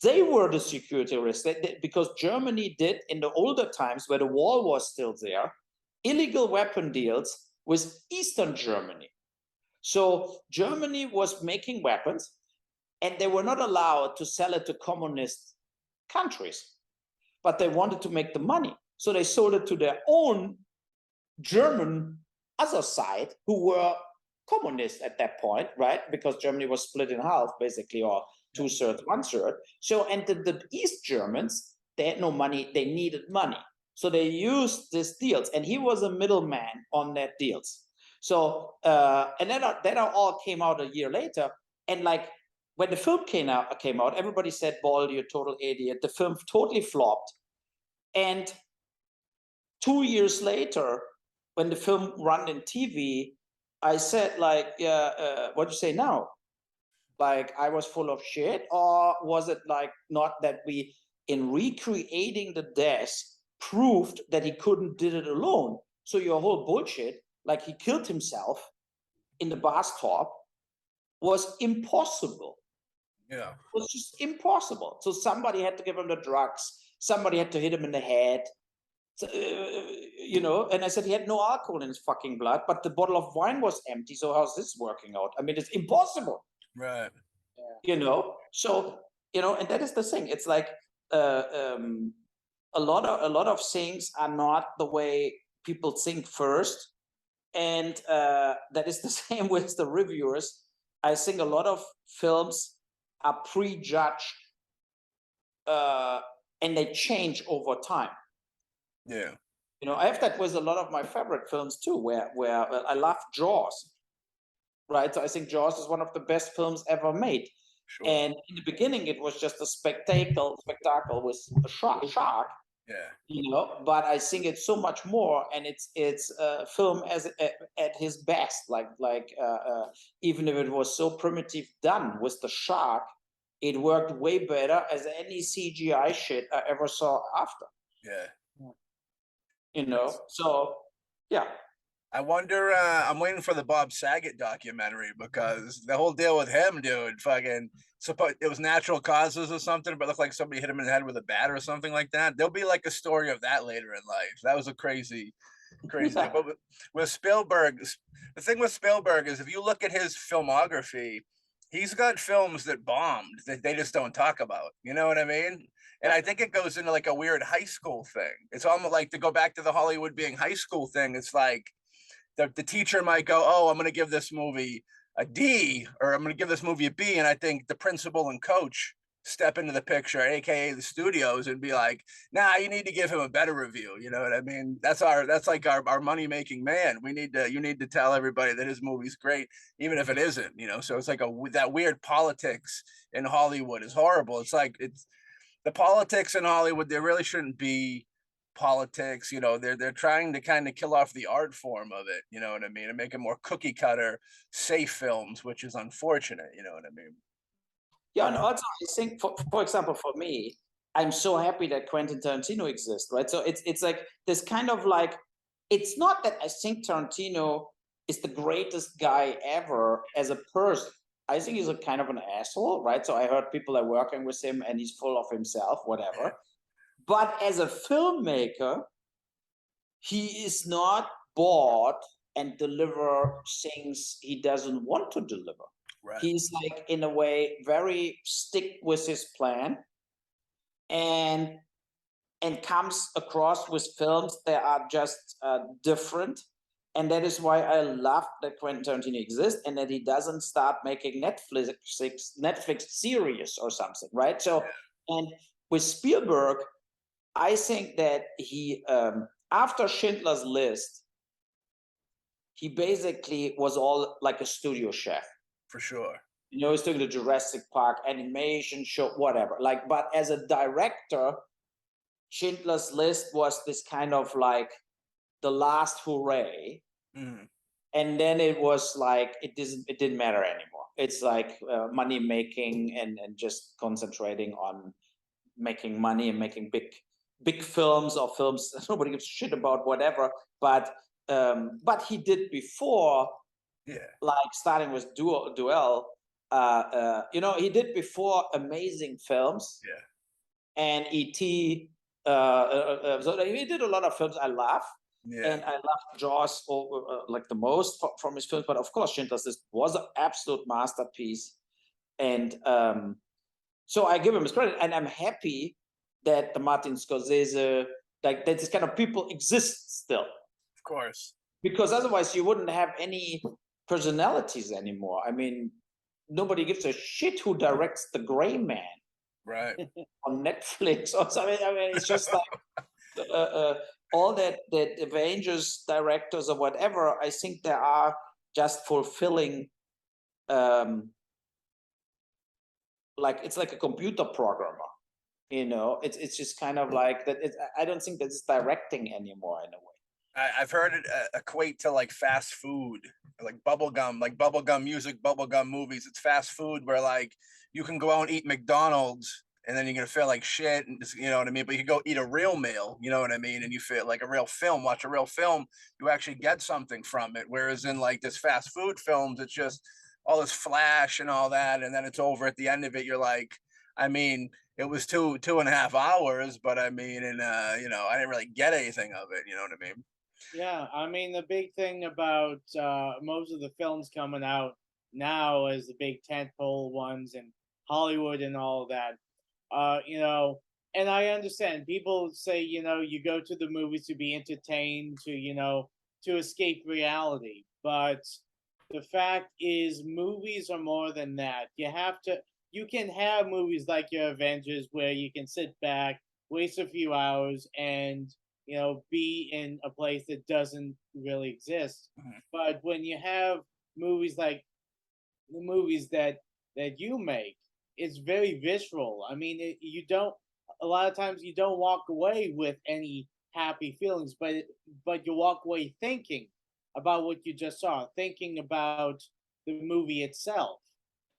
they were the security risk. Because Germany did, in the older times where the wall was still there, illegal weapon deals with Eastern Germany. So Germany was making weapons and they were not allowed to sell it to communist countries, but they wanted to make the money. So they sold it to their own German other side who were communists at that point, right? Because Germany was split in half, basically, or 2/3, 1/3. So, and the East Germans, they had no money, they needed money. So they used these deals, and he was a middleman on that deals. So, and that all came out a year later. And like, when the film came out, everybody said, Boll, you're a total idiot. The film totally flopped. And 2 years later, when the film ran in TV, I said, like, what do you say now? Like, I was full of shit? Or was it like not that we, in recreating the death, proved that he couldn't did it alone? So your whole bullshit, like he killed himself in the bathtub, was impossible. Yeah. It was just impossible. So somebody had to give him the drugs. Somebody had to hit him in the head. So, you know, and I said he had no alcohol in his fucking blood, but the bottle of wine was empty. So how's this working out? I mean, it's impossible. Right. You know, so, you know, and that is the thing. It's like a lot of things are not the way people think first. And that is the same with the reviewers. I think a lot of films are prejudged and they change over time. Yeah. You know, I have that with a lot of my favorite films too, where I love Jaws, right? So I think Jaws is one of the best films ever made. Sure. And in the beginning, it was just a spectacle with a shark. Yeah. You know, but I think it's so much more, and it's a film at his best. Like even if it was so primitive done with the shark, it worked way better as any CGI shit I ever saw after. Yeah. You know, so yeah. I wonder, I'm waiting for the Bob Saget documentary because the whole deal with him, dude, fucking, it was natural causes or something, but it looked like somebody hit him in the head with a bat or something like that. There'll be like a story of that later in life. That was a crazy thing. But with Spielberg, the thing with Spielberg is if you look at his filmography, he's got films that bombed that they just don't talk about. You know what I mean? And I think it goes into like a weird high school thing. It's almost like, to go back to the Hollywood being high school thing, it's like, the teacher might go, oh, I'm going to give this movie a D, or I'm going to give this movie a B. And I think the principal and coach step into the picture, AKA the studios, and be like, nah, you need to give him a better review. You know what I mean? That's like our money-making man. You need to tell everybody that his movie's great, even if it isn't, you know? So it's like that weird politics in Hollywood is horrible. It's like, the politics in Hollywood, there really shouldn't be politics. You know, they're trying to kind of kill off the art form of it. You know what I mean? And make it more cookie cutter, safe films, which is unfortunate. You know what I mean? Yeah, and also I think, for example, for me, I'm so happy that Quentin Tarantino exists, right? So it's like this kind of like, it's not that I think Tarantino is the greatest guy ever as a person. I think he's a kind of an asshole, right? So I heard people are working with him and he's full of himself, whatever. But as a filmmaker, he is not bought and deliver things he doesn't want to deliver. Right. He's like, in a way, very stick with his plan, and comes across with films that are just different. And that is why I love that Quentin Tarantino exists and that he doesn't start making Netflix series or something, right? So, and with Spielberg, I think that he, after Schindler's List, he basically was all like a studio chef. For sure. You know, he's doing the Jurassic Park animation show, whatever. Like, but as a director, Schindler's List was this kind of like the last hooray. Mm-hmm. And then it was like, it didn't matter anymore. It's like money making and just concentrating on making money and making big films or films that nobody gives a shit about, whatever. But he did before, like starting with Duel, you know, he did before amazing films. And E.T. So he did a lot of films I love. And I love Jaws like the most from his films. But of course, Schindler's List was an absolute masterpiece. And so I give him his credit. And I'm happy that the Martin Scorsese, like that this kind of people exist still. Of course. Because otherwise you wouldn't have any personalities anymore. I mean, nobody gives a shit who directs The Gray Man. Right. On Netflix or something. I mean, it's just like all that Avengers directors or whatever, I think they are just fulfilling, like, it's like a computer programmer. You know, it's just kind of like that. I don't think that it's directing anymore in a way. I've heard it equate to like fast food, like bubblegum music, bubblegum movies. It's fast food where like you can go out and eat McDonald's and then you're going to feel like shit. And just, you know what I mean? But you can go eat a real meal, you know what I mean? And you feel like a real film, watch a real film, you actually get something from it. Whereas in like this fast food films, it's just all this flash and all that. And then it's over at the end of it. You're like, I mean, it was 2.5 hours, but I mean, and you know, I didn't really get anything of it. You know what I mean? Yeah, I mean the big thing about most of the films coming out now is the big tentpole ones in Hollywood and all that. You know, and I understand people say, you know, you go to the movies to be entertained, to, you know, to escape reality. But the fact is, movies are more than that. You can have movies like your Avengers where you can sit back, waste a few hours, and, you know, be in a place that doesn't really exist. But when you have movies like the movies that you make, it's very visceral. I mean, a lot of times you don't walk away with any happy feelings, but you walk away thinking about what you just saw, thinking about the movie itself.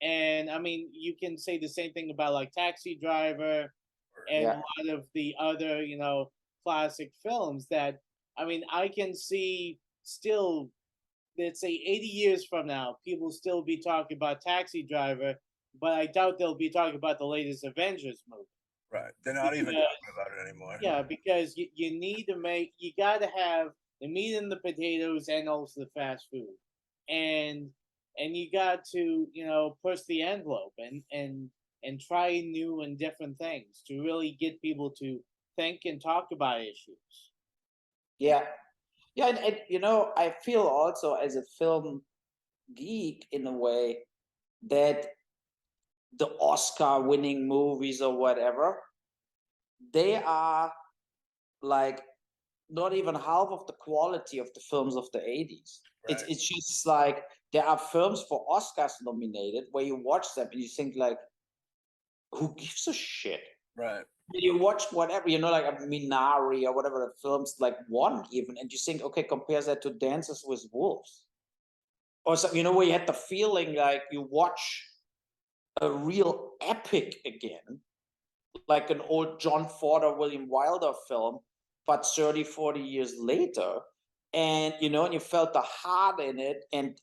And I mean, you can say the same thing about like Taxi Driver and a lot of the other, you know, classic films that, I mean, I can see still, let's say 80 years from now, people still be talking about Taxi Driver, but I doubt they'll be talking about the latest Avengers movie. Right. They're not even talking about it anymore. Yeah, because you need to you got to have the meat and the potatoes and also the fast food. And you got to, you know, push the envelope and try new and different things to really get people to think and talk about issues. Yeah. And you know, I feel also as a film geek in a way that the Oscar winning movies or whatever, they are like not even half of the quality of the films of the 80s. Right. It's just like there are films for Oscars nominated where you watch them and you think like, who gives a shit? Right. You watch whatever, you know, like a Minari or whatever the films like won even, and you think, okay, compares that to Dances with Wolves. Or so, you know, where you had the feeling like you watch a real epic again, like an old John Ford or William Wilder film, but 30, 40 years later. And, you know, and you felt the heart in it and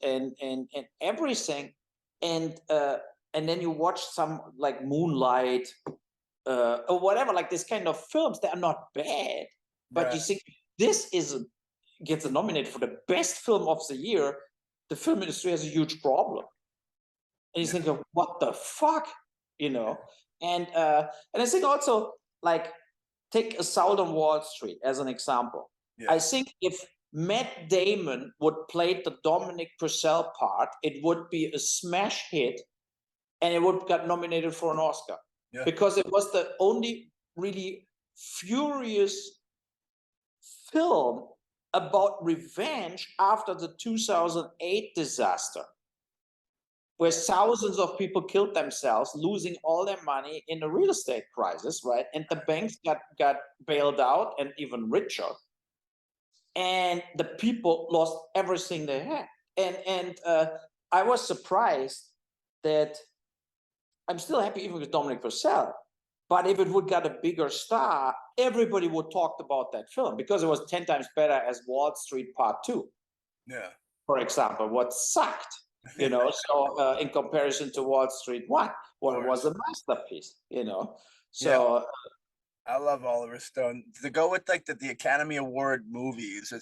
everything. And then you watch some like Moonlight, or whatever, like this kind of films that are not bad, but you think this gets nominated for the best film of the year, the film industry has a huge problem. And you think of what the fuck, you know? And I think also, like, take Assault on Wall Street as an example. I think if Matt Damon would play the Dominic Purcell part, it would be a smash hit, and it would get nominated for an Oscar. Because it was the only really furious film about revenge after the 2008 disaster, where thousands of people killed themselves, losing all their money in a real estate crisis, right? And the banks got bailed out and even richer. And the people lost everything they had. And I was surprised that I'm still happy even with Dominic Purcell, but if it would get a bigger star, everybody would talk about that film because it was 10 times better as Wall Street Part 2. For example, what sucked, you know, so in comparison to Wall Street 1, what was a masterpiece, you know. So I love Oliver Stone. To go with like the Academy Award movies,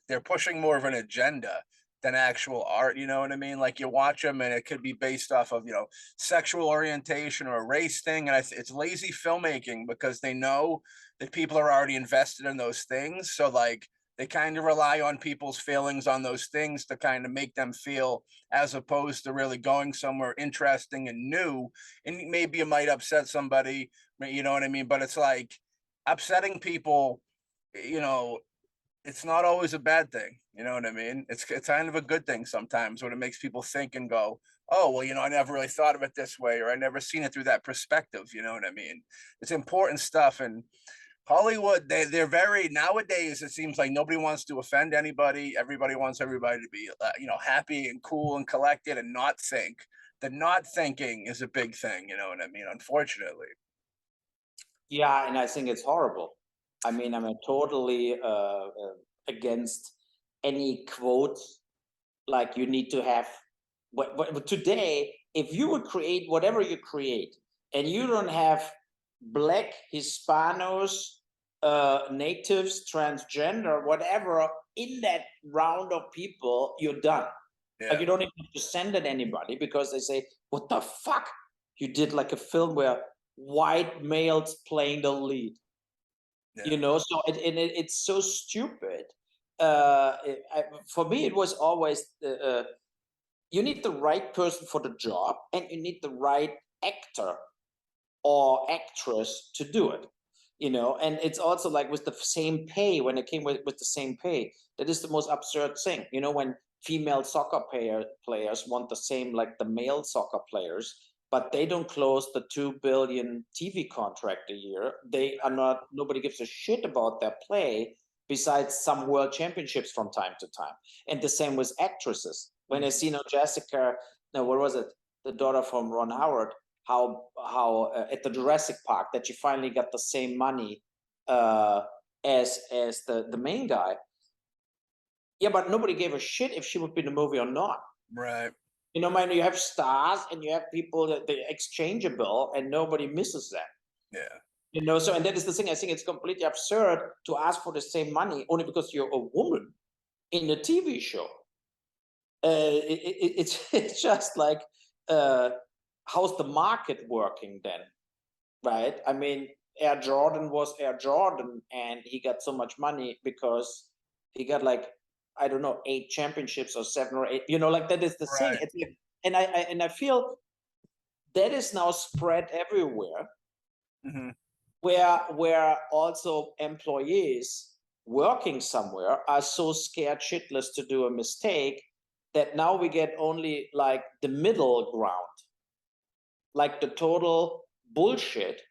they're pushing more of an agenda than actual art, you know what I mean? Like you watch them and it could be based off of, you know, sexual orientation or a race thing. And it's lazy filmmaking because they know that people are already invested in those things. So like they kind of rely on people's feelings on those things to kind of make them feel, as opposed to really going somewhere interesting and new. And maybe it might upset somebody, you know what I mean? But it's like upsetting people, you know, it's not always a bad thing. You know what I mean? It's kind of a good thing sometimes when it makes people think and go, oh, well, you know, I never really thought of it this way, or I never seen it through that perspective. You know what I mean? It's important stuff. And Hollywood, they're very, nowadays, it seems like nobody wants to offend anybody. Everybody wants everybody to be, you know, happy and cool and collected and not think. The not thinking is a big thing. You know what I mean? Unfortunately. yeah, and I think it's horrible. I mean, I'm totally against any quote like you need to have. But today, if you would create whatever you create, and you don't have Black, Hispanos, natives, transgender, whatever in that round of people, you're done. Like you don't even have to send it anybody because they say, "What the fuck? You did like a film where white males playing the lead." You know, so it's so stupid. For me, it was always you need the right person for the job, and you need the right actor or actress to do it. You know, and it's also like with the same pay, when it came with the same pay, that is the most absurd thing. You know, when female soccer players want the same like the male soccer players, but they don't close the 2 billion TV contract a year. They are not, nobody gives a shit about their play besides some world championships from time to time. And the same with actresses. When I see Jessica, no, what was it? The daughter from Ron Howard, how at the Jurassic Park, that she finally got the same money as the main guy. Yeah, but nobody gave a shit if she would be in the movie or not. Right. You know, man, you have stars and you have people that they exchangeable, and nobody misses that. Yeah. You know, so, and that is the thing. I think it's completely absurd to ask for the same money only because you're a woman in a TV show. It's just like, how's the market working then, right? I mean, Air Jordan was Air Jordan, and he got so much money because he got like, I don't know, 8 championships or 7 or 8. You know, like that is the thing. It's like, and I feel that is now spread everywhere, where also employees working somewhere are so scared shitless to do a mistake that now we get only like the middle ground, like the total bullshit.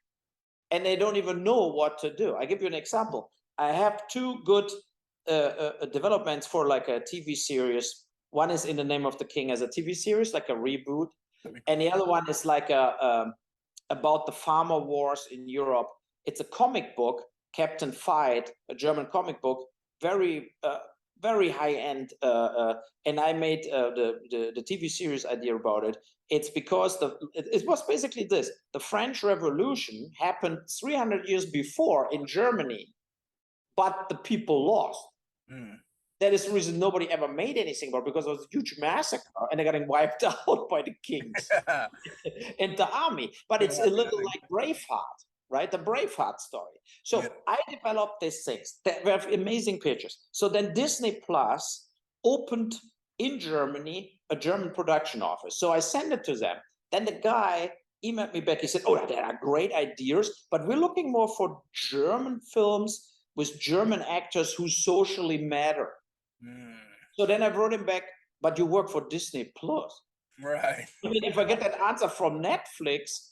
and they don't even know what to do. I give you an example. I have two good developments for like a TV series. One is In the Name of the King as a TV series, like a reboot, and the other one is like about the farmer wars in Europe. It's a comic book, Captain Fight, a German comic book, very very high end, and I made the TV series idea about it. It's because it was basically this: the French Revolution happened 300 years before in Germany, but the people lost. That is the reason nobody ever made anything about it, because it was a huge massacre and they're getting wiped out by the kings and the army. But it's a little like Braveheart, right? The Braveheart story. So I developed these things that were amazing pictures. So then Disney Plus opened in Germany a German production office. So I sent it to them. Then the guy emailed me back. He said, oh, there are great ideas, but we're looking more for German films with German actors who socially matter. So then I wrote him back, but you work for Disney Plus. Right. I mean, if I get that answer from Netflix,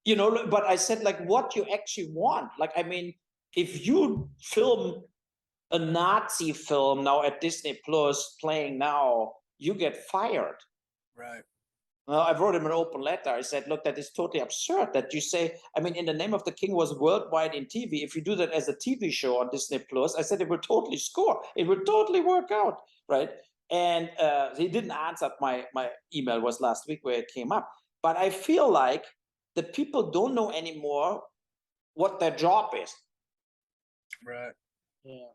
you know, but I said, like, what you actually want. Like, I mean, if you film a Nazi film now at Disney Plus playing now, you get fired. Right. Well, I wrote him an open letter. I said, look, that is totally absurd that you say, I mean, In the Name of the King was worldwide in TV. If you do that as a TV show on Disney Plus, I said it will totally score. It will totally work out, right? And he didn't answer my email, was last week where it came up. But I feel like the people don't know anymore what their job is. Right. Yeah.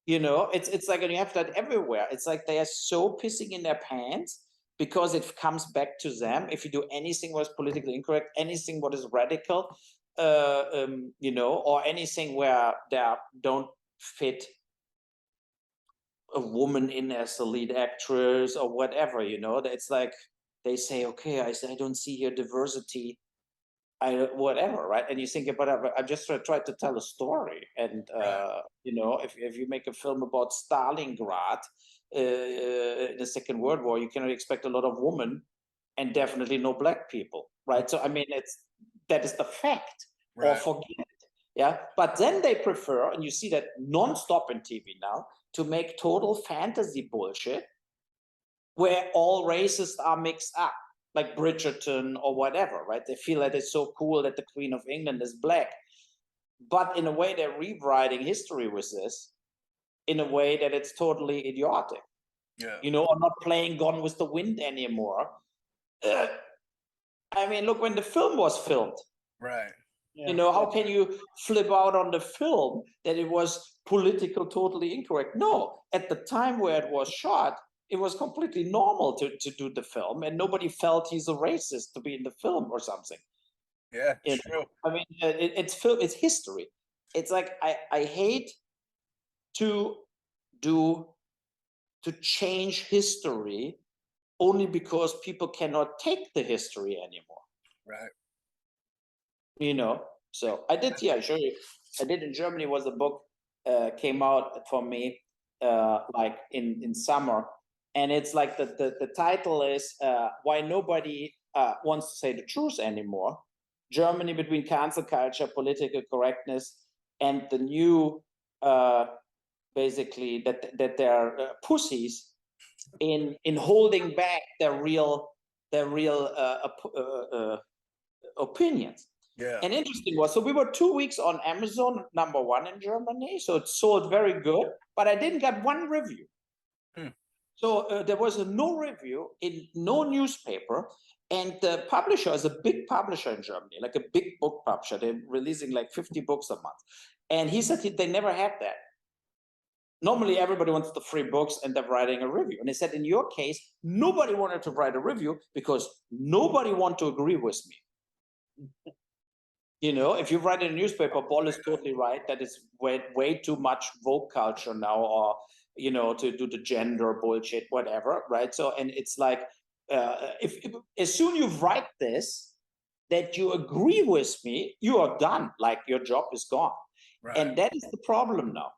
You know, it's like, and you have that everywhere. It's like they are so pissing in their pants because it comes back to them. If you do anything what is politically incorrect, anything what is radical, you know, or anything where they don't fit a woman in as the lead actress or whatever, you know, it's like they say, okay, I don't see here diversity, whatever, right? And you think about it, I just tried to tell a story, and you know, if you make a film about Stalingrad in the Second World War, you cannot expect a lot of women and definitely no black people, right? So I mean, that is the fact, or forget it. Yeah, but then they prefer, and you see that non-stop in TV now, to make total fantasy bullshit where all races are mixed up, like Bridgerton or whatever, right? They feel that it's so cool that the Queen of England is black. But in a way, they're rewriting history with this in a way that it's totally idiotic. Yeah. You know, or not playing Gone with the Wind anymore. I mean, look, when the film was filmed. Right. Yeah. You know, how can you flip out on the film that it was political, totally incorrect? No, at the time where it was shot, it was completely normal to do the film, and nobody felt he's a racist to be in the film or something. Yeah, it's true. I mean, it's film, it's history. It's like I hate to change history only because people cannot take the history anymore. Right. You know, so I did. Yeah, sure. I did in Germany. Was a book came out for me like in summer, and it's like the title is why nobody wants to say the truth anymore. Germany between cancel culture, political correctness, and the new basically that they're pussies in holding back their real opinions. Yeah. And interesting was, so we were 2 weeks on Amazon #1 in Germany, so it sold very good, but I didn't get one review. So there was no review in no newspaper, and the publisher is a big publisher in Germany, like a big book publisher. They're releasing like 50 books a month. And he said they never had that. Normally, everybody wants the free books and they're writing a review. And he said, in your case, nobody wanted to write a review because nobody wanted to agree with me. You know, if you write in a newspaper, Boll is totally right. That is way too much woke culture now, or, you know, to do the gender bullshit, whatever, right? So, and it's like, if as soon you write this, that you agree with me, you are done. Like your job is gone. Right. And that is the problem now.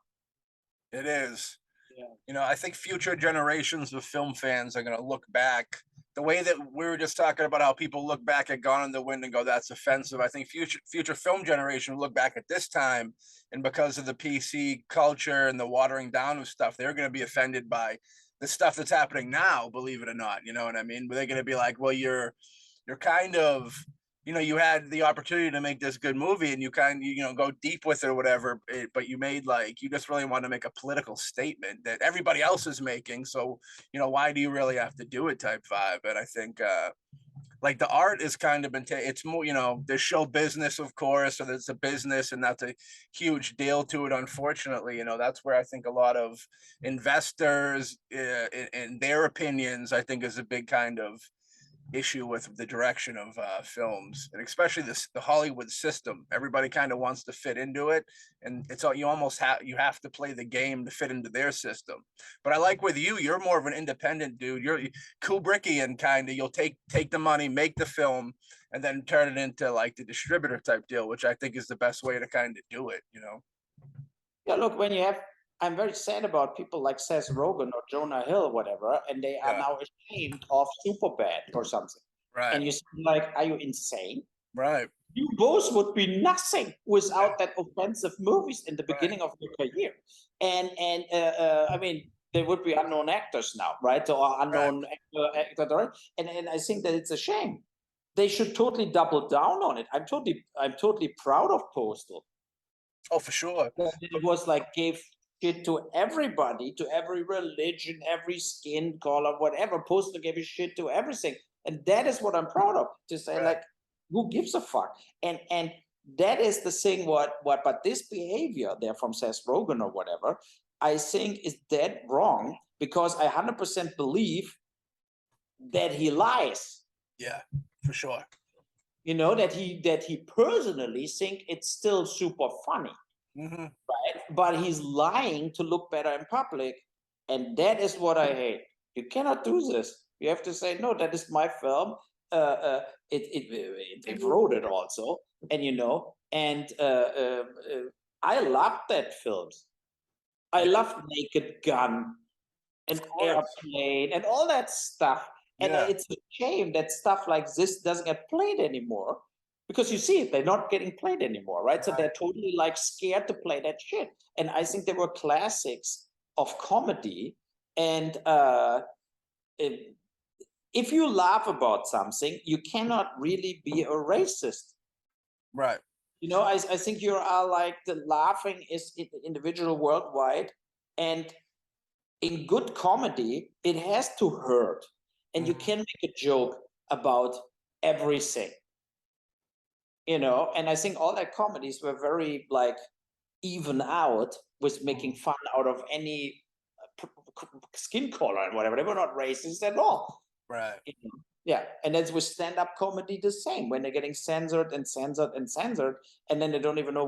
It is. Yeah. You know, I think future generations of film fans are going to look back the way that we were just talking about how people look back at Gone in the Wind and go, that's offensive. I think future film generation will look back at this time, and because of the PC culture and the watering down of stuff, they're going to be offended by the stuff that's happening now, believe it or not. You know what I mean? But they're going to be like, well, you're kind of, you know, you had the opportunity to make this good movie and you kind of, you know, go deep with it or whatever, but you made like, you just really want to make a political statement that everybody else is making. So, you know, why do you really have to do it type vibe? And I think, like the art is kind of been, it's more, you know, there's show business, of course, so there's a business and that's a huge deal to it. Unfortunately, you know, that's where I think a lot of investors and their opinions, I think is a big kind of issue with the direction of films, and especially the Hollywood system. Everybody kind of wants to fit into it, and it's all, you almost have to play the game to fit into their system. But I like with you, you're more of an independent dude. You're Kubrickian kind of. You'll take the money, make the film, and then turn it into like the distributor type deal, which I think is the best way to kind of do it. You know? Yeah, look, when you have, I'm very sad about people like Seth Rogen or Jonah Hill, whatever, and they are now ashamed of Superbad or something. Right. And you say, like, are you insane? Right. You both would be nothing without that offensive movies in the beginning of your career. And I mean, they would be unknown actors now, right? Or unknown actor. And I think that it's a shame. They should totally double down on it. I'm totally proud of Postal. Oh, for sure. It was like gave shit to everybody, to every religion, every skin color, whatever. Postal gave a shit to everything, and that is what I'm proud of. To say, like, who gives a fuck? And that is the thing. But this behavior there from Seth Rogen or whatever, I think is dead wrong, because I 100% believe that he lies. Yeah, for sure. You know, that he personally think it's still super funny. Mm-hmm. Right? But he's lying to look better in public. And that is what I hate. You cannot do this. You have to say, no, that is my film. They wrote it also. And, you know, and I love that films. I love Naked Gun and Airplane and all that stuff. And it's a shame that stuff like this doesn't get played anymore. Because you see it, they're not getting played anymore, right? So they're totally like scared to play that shit. And I think there were classics of comedy. And if you laugh about something, you cannot really be a racist. Right. You know, I think you are like, the laughing is individual worldwide. And in good comedy, it has to hurt. And you can make a joke about everything. You know, and I think all their comedies were very like even out with making fun out of any skin color and whatever. They were not racist at all. Right. You know? Yeah, and that's with stand-up comedy the same. When they're getting censored and censored and censored, and then they don't even know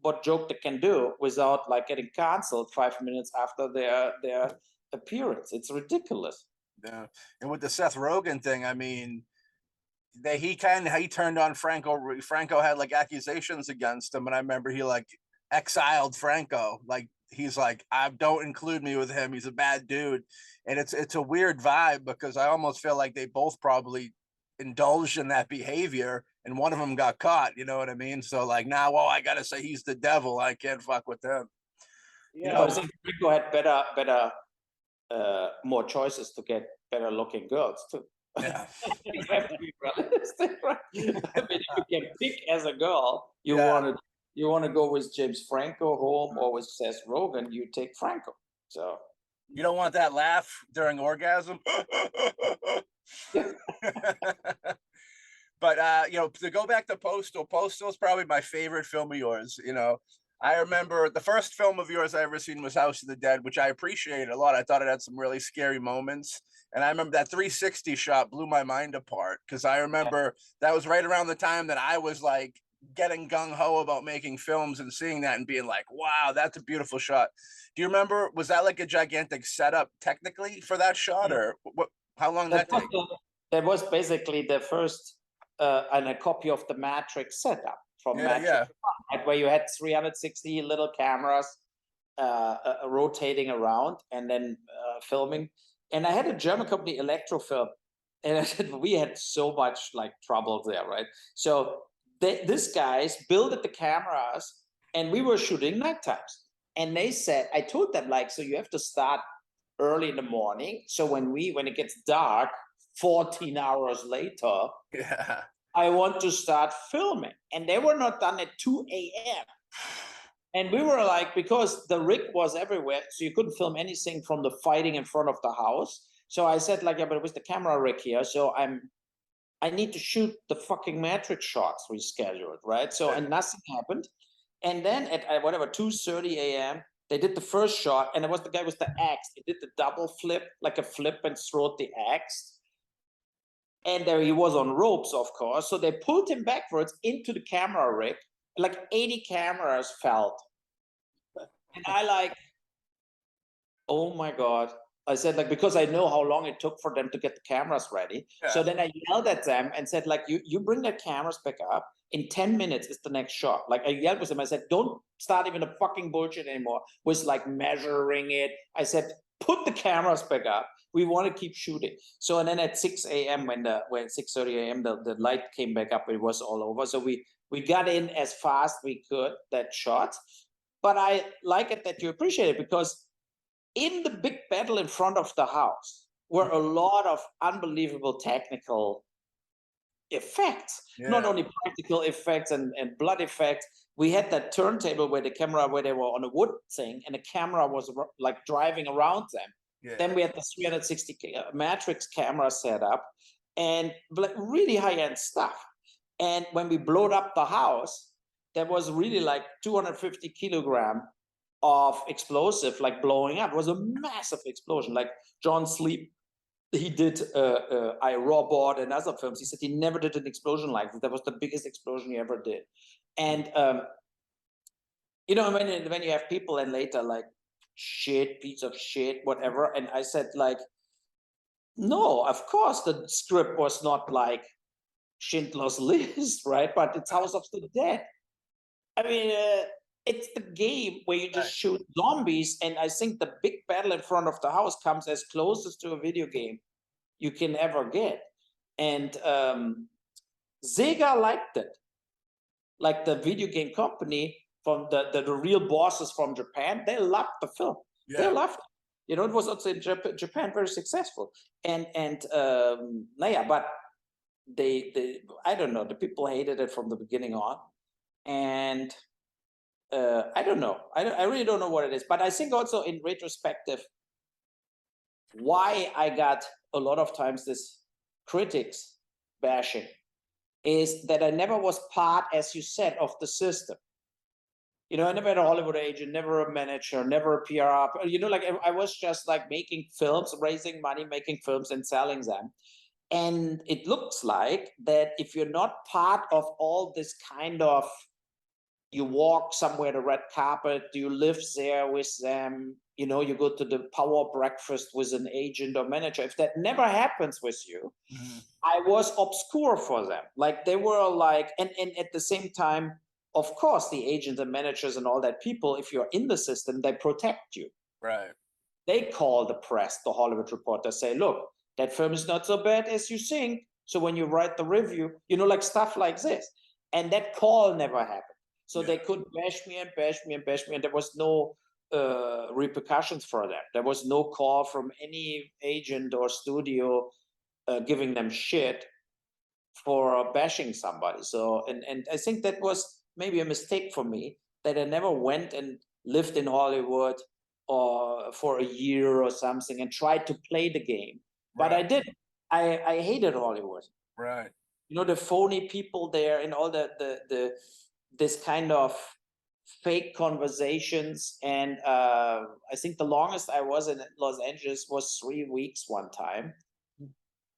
what joke they can do without like getting canceled 5 minutes after their appearance. It's ridiculous. Yeah, and with the Seth Rogen thing, I mean, he turned on Franco. Franco had like accusations against him, and I remember he like exiled Franco. Like he's like, don't include me with him. He's a bad dude. And it's a weird vibe, because I almost feel like they both probably indulged in that behavior, and one of them got caught. You know what I mean? So like now, well, I gotta say he's the devil. I can't fuck with him. Yeah, you know, I think Franco had better more choices to get better looking girls too. Yeah. You have to be realistic, right? I mean, if you can pick as a girl, you want to go with James Franco home or with Seth Rogen, you take Franco. So you don't want that laugh during orgasm. But you know, to go back to Postal is probably my favorite film of yours. You know, I remember the first film of yours I ever seen was House of the Dead, which I appreciated a lot. I thought it had some really scary moments. And I remember that 360 shot blew my mind apart, because I remember that was right around the time that I was like getting gung-ho about making films, and seeing that and being like, wow, that's a beautiful shot. Do you remember, was that like a gigantic setup technically for that shot, or how long did that take? That was basically the first and a copy of the Matrix setup from Matrix 1, where you had 360 little cameras rotating around and then filming. And I had a German company, Electrofilm, And I said, we had so much like trouble there, right? So these guys built the cameras and we were shooting night times. And they said, I told them like, so you have to start early in the morning. So when it gets dark, 14 hours later, Yeah. I want to start filming. And they were not done at 2 a.m. And we were like, because the rig was everywhere, so you couldn't film anything from the fighting in front of the house. So I said like, yeah, but it was the camera rig here. So I need to shoot the fucking Matrix shots we scheduled, right? So, and nothing happened. And then at whatever, 2:30 a.m., they did the first shot, and it was the guy with the axe. He did the double flip, like a flip and throwed the axe. And there he was on ropes, of course. So they pulled him backwards into the camera rig. Like 80 cameras fell. And I like, oh my God. I said like, because I know how long it took for them to get the cameras ready. Yeah. So then I yelled at them and said like, you bring the cameras back up. In 10 minutes is the next shot. Like I yelled with them. I said, don't start even the fucking bullshit anymore with like measuring it. I said, put the cameras back up. We want to keep shooting. So, and then at 6 a.m. when 6:30 a.m. the light came back up, it was all over. So we got in as fast we could, that shot. But I like it that you appreciate it, because in the big battle in front of the house were a lot of unbelievable technical effects, not only practical effects and blood effects. We had that turntable where they were on a wood thing and the camera was like driving around them. Yeah. Then we had the 360 Matrix camera set up and really high-end stuff. And when we blowed up the house, there was really like 250 kilogram of explosive like blowing up. It was a massive explosion. Like John Sleep, he did I, Robot and other films. He said he never did an explosion like this. That was the biggest explosion he ever did. And you know, when you have people and later like, shit, piece of shit, whatever. And I said like, no, of course the script was not like Schindler's List, right? But it's House of the Dead. I mean, it's the game where you just shoot zombies, and I think the big battle in front of the house comes as closest to a video game you can ever get. And Sega liked it. Like the video game company, from the real bosses from Japan, they loved the film. Yeah. They loved it. You know, it was also in Japan very successful. And but they I don't know, the people hated it from the beginning on. And I don't know. I really don't know what it is. But I think also in retrospective, why I got a lot of times this critics bashing is that I never was part, as you said, of the system. You know, I never had a Hollywood agent, never a manager, never a PR. You know, like I was just like making films, raising money, making films and selling them. And it looks like that if you're not part of all this kind of, you walk somewhere the red carpet, you live there with them, you know, you go to the power breakfast with an agent or manager. If that never happens with you, I was obscure for them. Like they were like, and at the same time, of course, the agents and managers and all that people, if you're in the system, they protect you. Right. They call the press, the Hollywood Reporter, say, look, that film is not so bad as you think. So when you write the review, you know, like stuff like this. And that call never happened. So they could bash me and bash me and bash me, and there was no repercussions for that. There was no call from any agent or studio giving them shit for bashing somebody. So, and I think that was maybe a mistake for me, that I never went and lived in Hollywood or for a year or something and tried to play the game. But I didn't. I hated Hollywood. Right. You know, the phony people there and all the this kind of fake conversations. And I think the longest I was in Los Angeles was 3 weeks one time.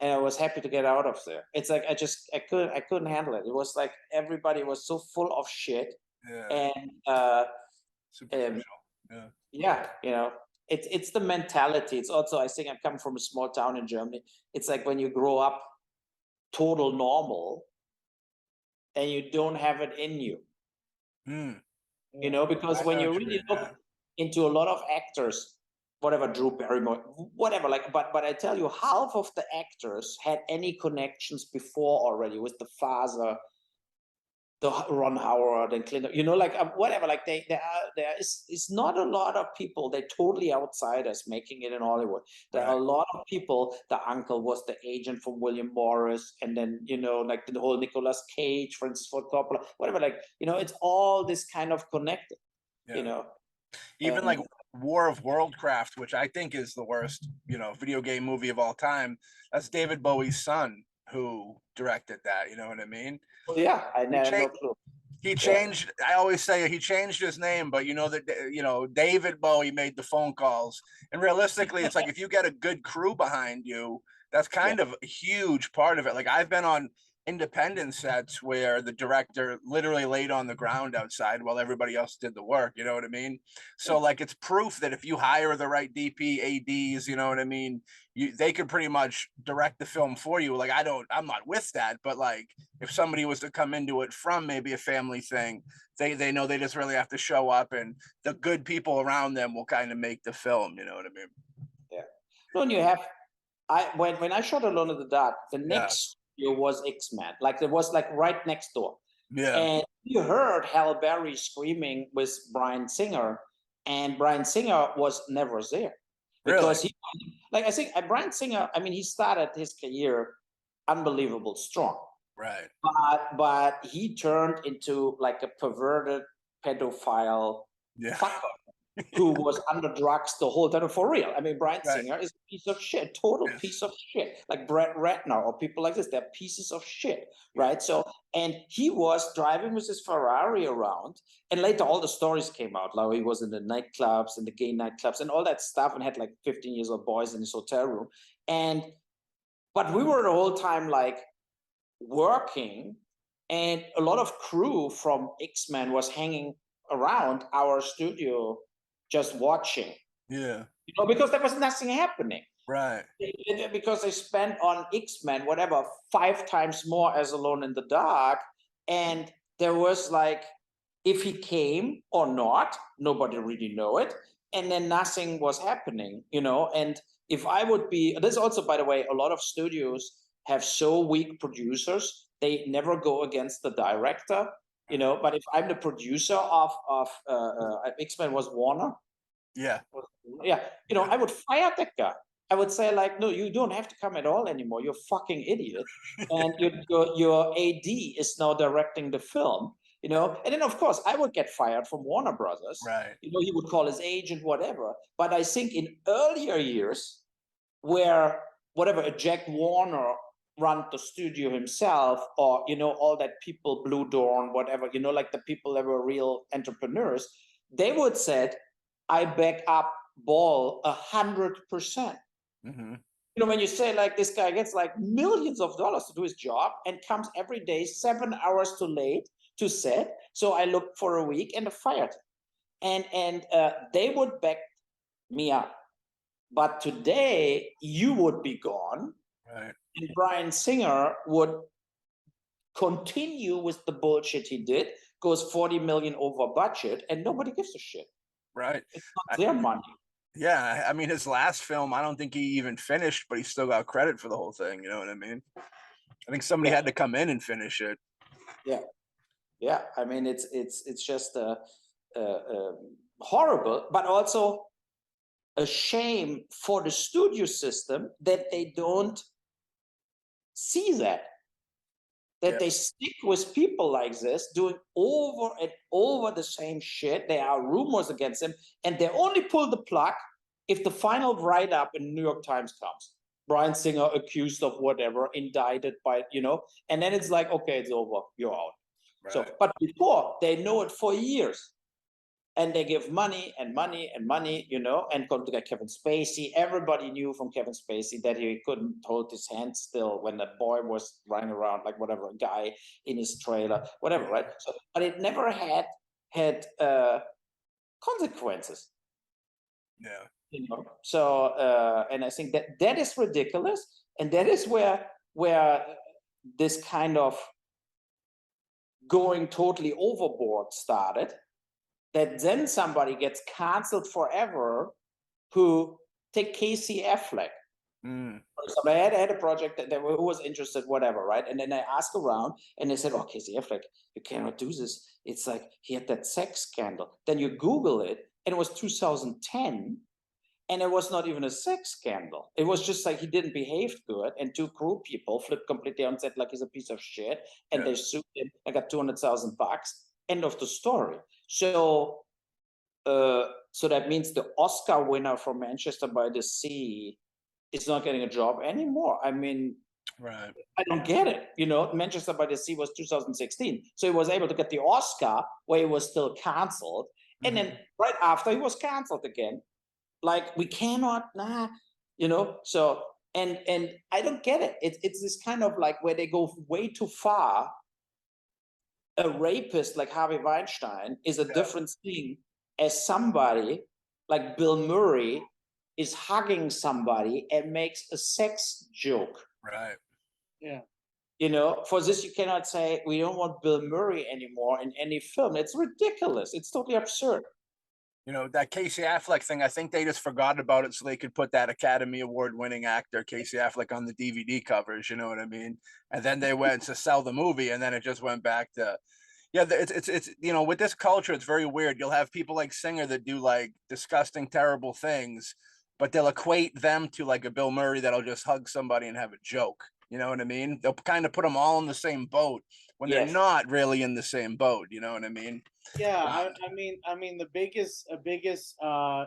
And I was happy to get out of there. It's like, I couldn't handle it. It was like, everybody was so full of shit. Yeah. And superficial. Yeah, you know, it's the mentality. It's also, I think I come from a small town in Germany. It's like when you grow up total normal and you don't have it in you. You know, because when you really look into a lot of actors whatever, Drew Barrymore, whatever. Like, but I tell you, half of the actors had any connections before already with the father, the Ron Howard and Clinton, you know, like whatever. Like there is not a lot of people. They're totally outsiders making it in Hollywood. There are a lot of people. The uncle was the agent from William Morris, and then, you know, like the whole Nicolas Cage, Francis Ford Coppola, whatever. Like, you know, it's all this kind of connected. You know, even like War of Worldcraft, which I think is the worst, you know, video game movie of all time. That's David Bowie's son who directed that. You know what I mean? Well, yeah, I had no clue. He changed. I always say he changed his name, but you know that, you know, David Bowie made the phone calls, and realistically, it's like if you get a good crew behind you, that's kind of a huge part of it. Like I've been on independent sets where the director literally laid on the ground outside while everybody else did the work. You know what I mean? So like it's proof that if you hire the right DP, ADs, you know what I mean, they could pretty much direct the film for you. Like I'm not with that, but like if somebody was to come into it from maybe a family thing, they know they just really have to show up, and the good people around them will kind of make the film. You know what I mean? Yeah. No, and you have, when I shot Alone in the Dark, the next studio was X-Men. Like it was like right next door. Yeah. And you heard Halle Berry screaming with Bryan Singer, and Bryan Singer was never there. Because he, like I think Bryan Singer, I mean, he started his career unbelievable strong. Right. But he turned into like a perverted pedophile fucker who was under drugs the whole time, for real. I mean, Bryan Singer is a piece of shit, total piece of shit. Like Brett Ratner or people like this, they're pieces of shit, right? So, and he was driving with his Ferrari around, and later all the stories came out. Like he was in the nightclubs and the gay nightclubs and all that stuff, and had like 15 years old boys in his hotel room. But we were the whole time like working, and a lot of crew from X-Men was hanging around our studio just watching. Yeah. You know, because there was nothing happening. Right. Because they spent on X-Men, whatever, 5 times more as Alone in the Dark. And there was like, if he came or not, nobody really know it. And then nothing was happening, you know. And if I would be, this also, by the way, a lot of studios have so weak producers, they never go against the director. You know, but if I'm the producer of X-Men was Warner. Yeah. Yeah. You know, I would fire that guy. I would say like, no, you don't have to come at all anymore. You're a fucking idiot. And your AD is now directing the film, you know? And then of course I would get fired from Warner Brothers. Right. You know, he would call his agent, whatever. But I think in earlier years where whatever, a Jack Warner run the studio himself, or, you know, all that people, Blue Dawn, whatever, you know, like the people that were real entrepreneurs, they would said, I back up Boll 100%. Mm-hmm. You know, when you say like this guy gets like millions of dollars to do his job and comes every day 7 hours too late to set, so I looked for a week and I fired him. And they would back me up. But today you would be gone. Right. And Bryan Singer would continue with the bullshit he did, goes 40 million over budget, and nobody gives a shit. Right. It's not their money. Yeah. I mean, his last film, I don't think he even finished, but he still got credit for the whole thing. You know what I mean? I think somebody had to come in and finish it. Yeah. Yeah. I mean, it's just horrible, but also a shame for the studio system that they don't see that they stick with people like this doing over and over the same shit. There are rumors against them, and they only pull the plug if the final write-up in New York Times comes. Bryan Singer accused of whatever, indicted by, you know, and then it's like, okay, it's over, you're out. Right. So, but before, they know it for years. And they give money and money and money, you know, and come to get Kevin Spacey. Everybody knew from Kevin Spacey that he couldn't hold his hand still when that boy was running around like whatever, a guy in his trailer, whatever, right? So, but it never had consequences. Yeah. You know? So, and I think that is ridiculous. And that is where this kind of going totally overboard started. That then somebody gets canceled forever who take Casey Affleck. So I had a project that who was interested, whatever, right? And then I asked around, and they said, "Oh, Casey Affleck, you cannot do this. It's like he had that sex scandal." Then you Google it, and it was 2010, and it was not even a sex scandal. It was just like he didn't behave good, and two crew people flipped completely on set like he's a piece of shit, and they sued him. I got $200,000. End of the story. So, so that means the Oscar winner from Manchester by the Sea is not getting a job anymore. I mean, right. I don't get it. You know, Manchester by the Sea was 2016. So he was able to get the Oscar where he was still canceled. And then right after he was canceled again. Like, we cannot, you know, so, and I don't get it. It's this kind of like where they go way too far. A rapist like Harvey Weinstein is a different thing as somebody like Bill Murray is hugging somebody and makes a sex joke. Right. Yeah. You know, for this, you cannot say, we don't want Bill Murray anymore in any film. It's ridiculous. It's totally absurd. You know, that Casey Affleck thing, I think they just forgot about it so they could put that Academy Award winning actor, Casey Affleck, on the DVD covers, you know what I mean? And then they went to sell the movie, and then it just went back to, yeah, it's you know, with this culture, it's very weird. You'll have people like Singer that do like disgusting, terrible things, but they'll equate them to like a Bill Murray that'll just hug somebody and have a joke. You know what I mean? They'll kind of put them all in the same boat when they're not really in the same boat. You know what I mean? Yeah, I mean, the biggest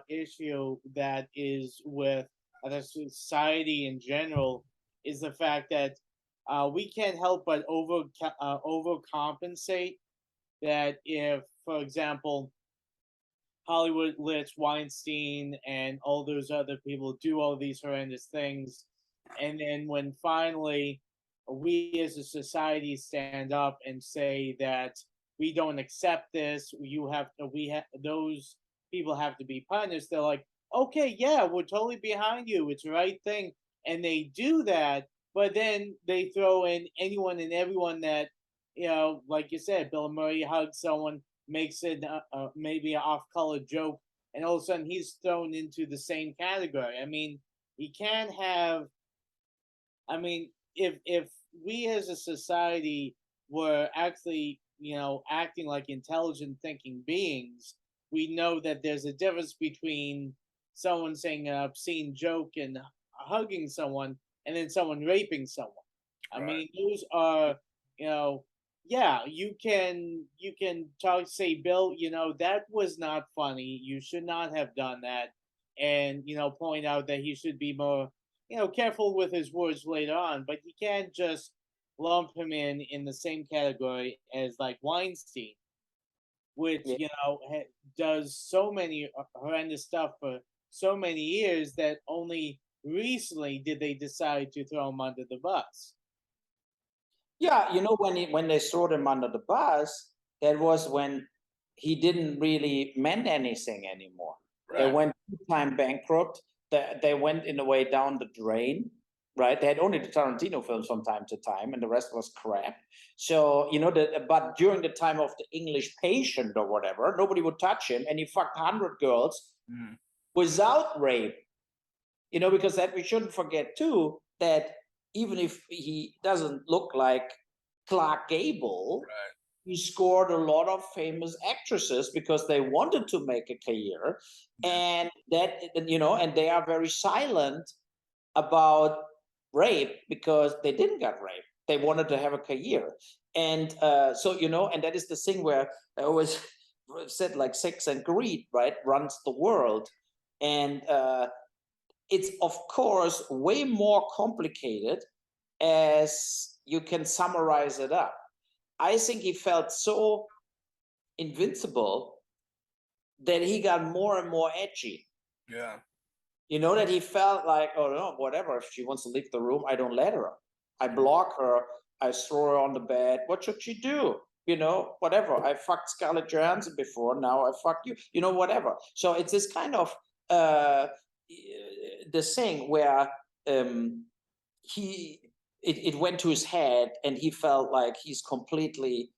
issue that is with the society in general is the fact that we can't help but overcompensate. That if, for example, Hollywood lets Weinstein and all those other people do all these horrendous things, and then when finally we as a society stand up and say that we don't accept this, those people have to be punished, they're like, okay, yeah, we're totally behind you, it's the right thing, and they do that, but then they throw in anyone and everyone that, you know, like you said, Bill Murray hugs someone, makes it maybe an off-color joke, and all of a sudden he's thrown into the same category. I mean, you can't have. I mean, if we as a society were actually, you know, acting like intelligent thinking beings, we know that there's a difference between someone saying an obscene joke and hugging someone, and then someone raping someone. I mean, those are, you know, yeah, you can say, Bill, you know, that was not funny. You should not have done that, and, you know, point out that he should be more, you know, careful with his words later on. But you can't just lump him in the same category as like Weinstein, which you know does so many horrendous stuff for so many years that only recently did they decide to throw him under the bus. Yeah, you know, when they threw him under the bus, that was when he didn't really mean anything anymore. They went 2 times bankrupt. They went in a way down the drain, right? They had only the Tarantino films from time to time, and the rest was crap. So, you know, but during the time of the English Patient or whatever, nobody would touch him, and he fucked 100 girls without rape. You know, because that we shouldn't forget too, that even if he doesn't look like Clark Gable, he scored a lot of famous actresses because they wanted to make a career, and that, you know, and they are very silent about rape because they didn't get raped. They wanted to have a career, and so, you know, and that is the thing where I always said, like, sex and greed, right, runs the world, and it's of course way more complicated as you can summarize it up. I think he felt so invincible that he got more and more edgy. Yeah. You know, that he felt like, oh no, whatever, if she wants to leave the room, I don't let her. I block her, I throw her on the bed. What should she do? You know, whatever. I fucked Scarlett Johansson before, now I fuck you. You know, whatever. So it's this kind of the thing where it went to his head, and he felt like he's completely,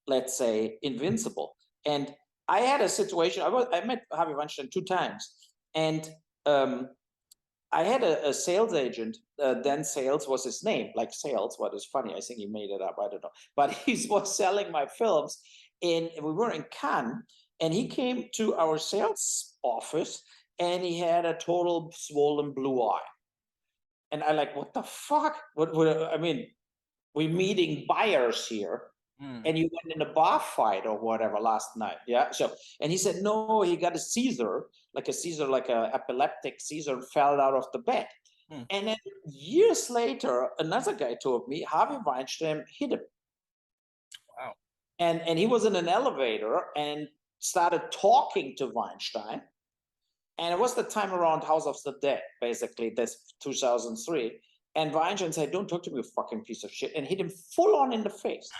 let's say, invincible. And I had a situation. I met Harvey Weinstein 2 times, and I had a sales agent, then Sales was his name, like Sales, what is funny, I think he made it up, I don't know. But he was selling my films we were in Cannes, and he came to our sales office and he had a total swollen blue eye. And I like, what the fuck? I mean, we're meeting buyers here. And you went in a bar fight or whatever last night. Yeah. So, and he said, no, he got a seizure, like a epileptic seizure, fell out of the bed. And then years later, another guy told me Harvey Weinstein hit him. Wow. And he was in an elevator and started talking to Weinstein. And it was the time around House of the Dead, basically, this 2003. And Weinstein said, don't talk to me, you fucking piece of shit, and hit him full on in the face.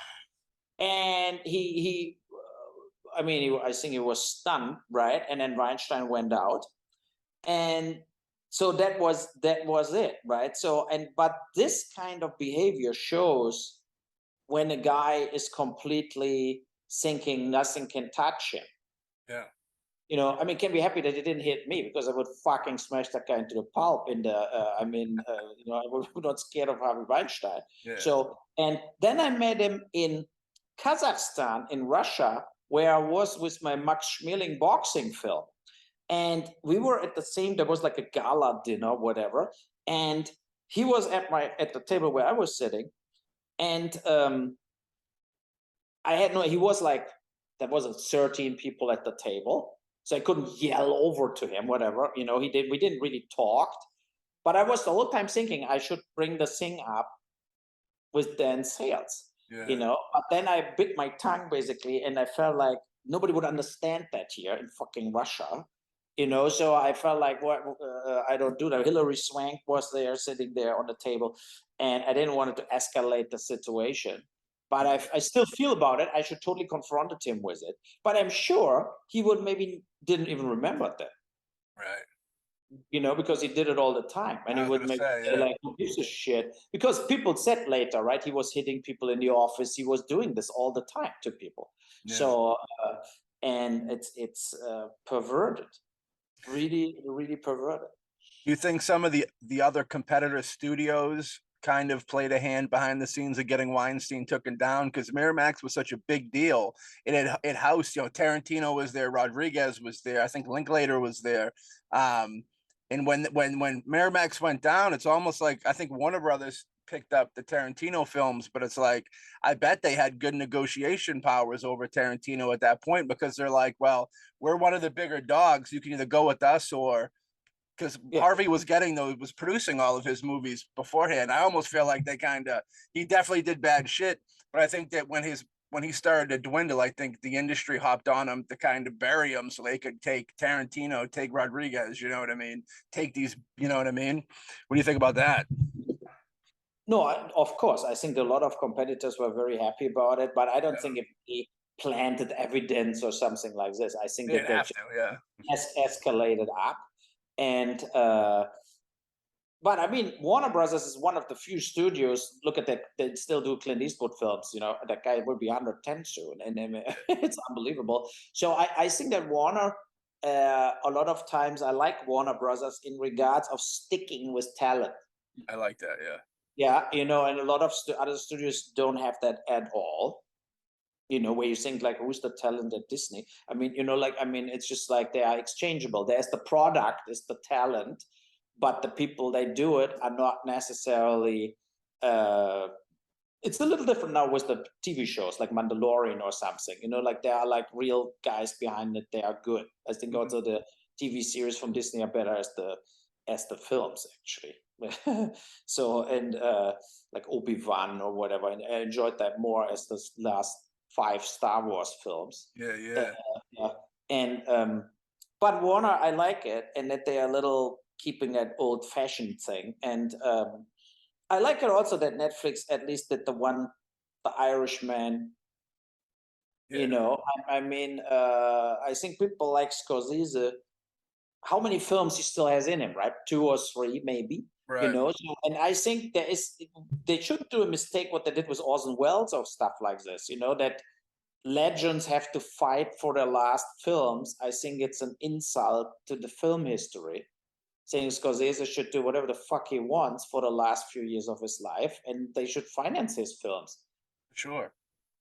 And I think he was stunned, right? And then Weinstein went out. And so that was it, right? So, but this kind of behavior shows when a guy is completely thinking nothing can touch him. Yeah. You know, I mean, can be happy that it didn't hit me, because I would fucking smash that guy into the pulp in the, you know, I was not scared of Harvey Weinstein. Yeah. So, and then I met him in Kazakhstan, in Russia, where I was with my Max Schmeling boxing film. And we were at the same, there was like a gala dinner, whatever. And he was at the table where I was sitting. And he was like, there was 13 people at the table. So I couldn't yell over to him, whatever, you know, we didn't really talk. But I was the whole time thinking I should bring the thing up with Dan Sales, you know, but then I bit my tongue basically, and I felt like nobody would understand that here in fucking Russia, you know, so I felt like, I don't do that. Hillary Swank was there, sitting there on the table, and I didn't want it to escalate the situation. But I still feel about it. I should totally confronted him with it. But I'm sure he would maybe didn't even remember that. Right. You know, because he did it all the time. And he would maybe say, like, who gives a shit? Because people said later, right, he was hitting people in the office. He was doing this all the time to people. Yeah. So, and it's perverted. Really, really perverted. Do you think some of the other competitor studios kind of played a hand behind the scenes of getting Weinstein taken down? Because Miramax was such a big deal. It housed, you know, Tarantino was there, Rodriguez was there, I think Linklater was there. And when Miramax went down, it's almost like, I think Warner Brothers picked up the Tarantino films, but it's like, I bet they had good negotiation powers over Tarantino at that point, because they're like, well, we're one of the bigger dogs. You can either go with us, or because Harvey was producing all of his movies beforehand. I almost feel like he definitely did bad shit. But I think that when he started to dwindle, I think the industry hopped on him to kind of bury him so they could take Tarantino, take Rodriguez, you know what I mean? Take these, you know what I mean? What do you think about that? No, of course. I think a lot of competitors were very happy about it, but I don't think if they planted evidence or something like this, I think that they escalated up. And but I mean, Warner Brothers is one of the few studios. Look at that; they still do Clint Eastwood films. You know, that guy will be 110 soon, and it's unbelievable. So I think that Warner, a lot of times, I like Warner Brothers in regards of sticking with talent. I like that, yeah. Yeah, you know, and a lot of other studios don't have that at all. You know, where you think like, who's the talent at Disney? I mean, you know, like, I mean, it's just like they are exchangeable. There's the product, is the talent, but the people they do it are not necessarily. It's a little different now with the TV shows like Mandalorian or something. You know, like there are like real guys behind it. They are good. I think also the TV series from Disney are better as the films actually. So, and like Obi-Wan or whatever, and I enjoyed that more as the last 5 Star Wars films. Yeah. And but Warner, I like it, and that they are a little keeping that old-fashioned thing. And I like it also that Netflix at least did the Irishman. Yeah. You know, I mean, I think people like Scorsese. How many films he still has in him, right? 2 or 3, maybe. Right. You know, so, and I think they shouldn't do a mistake what they did with Orson Welles or stuff like this. You know, that legends have to fight for their last films. I think it's an insult to the film history. saying Scorsese should do whatever the fuck he wants for the last few years of his life, and they should finance his films. Sure.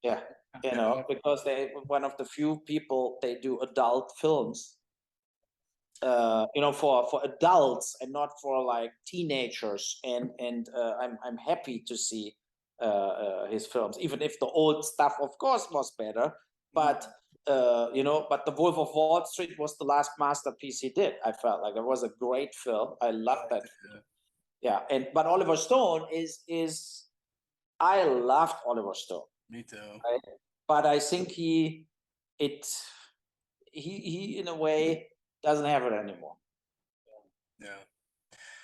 Yeah, you know, because they one of the few people they do adult films. You know, for adults and not for like teenagers, and I'm happy to see his films, even if the old stuff, of course, was better. But you know, but The Wolf of Wall Street was the last masterpiece he did. I felt like it was a great film. I loved that. Yeah, but Oliver Stone is I loved Oliver Stone. Me too. Right? But I think he in a way doesn't have it anymore. Yeah.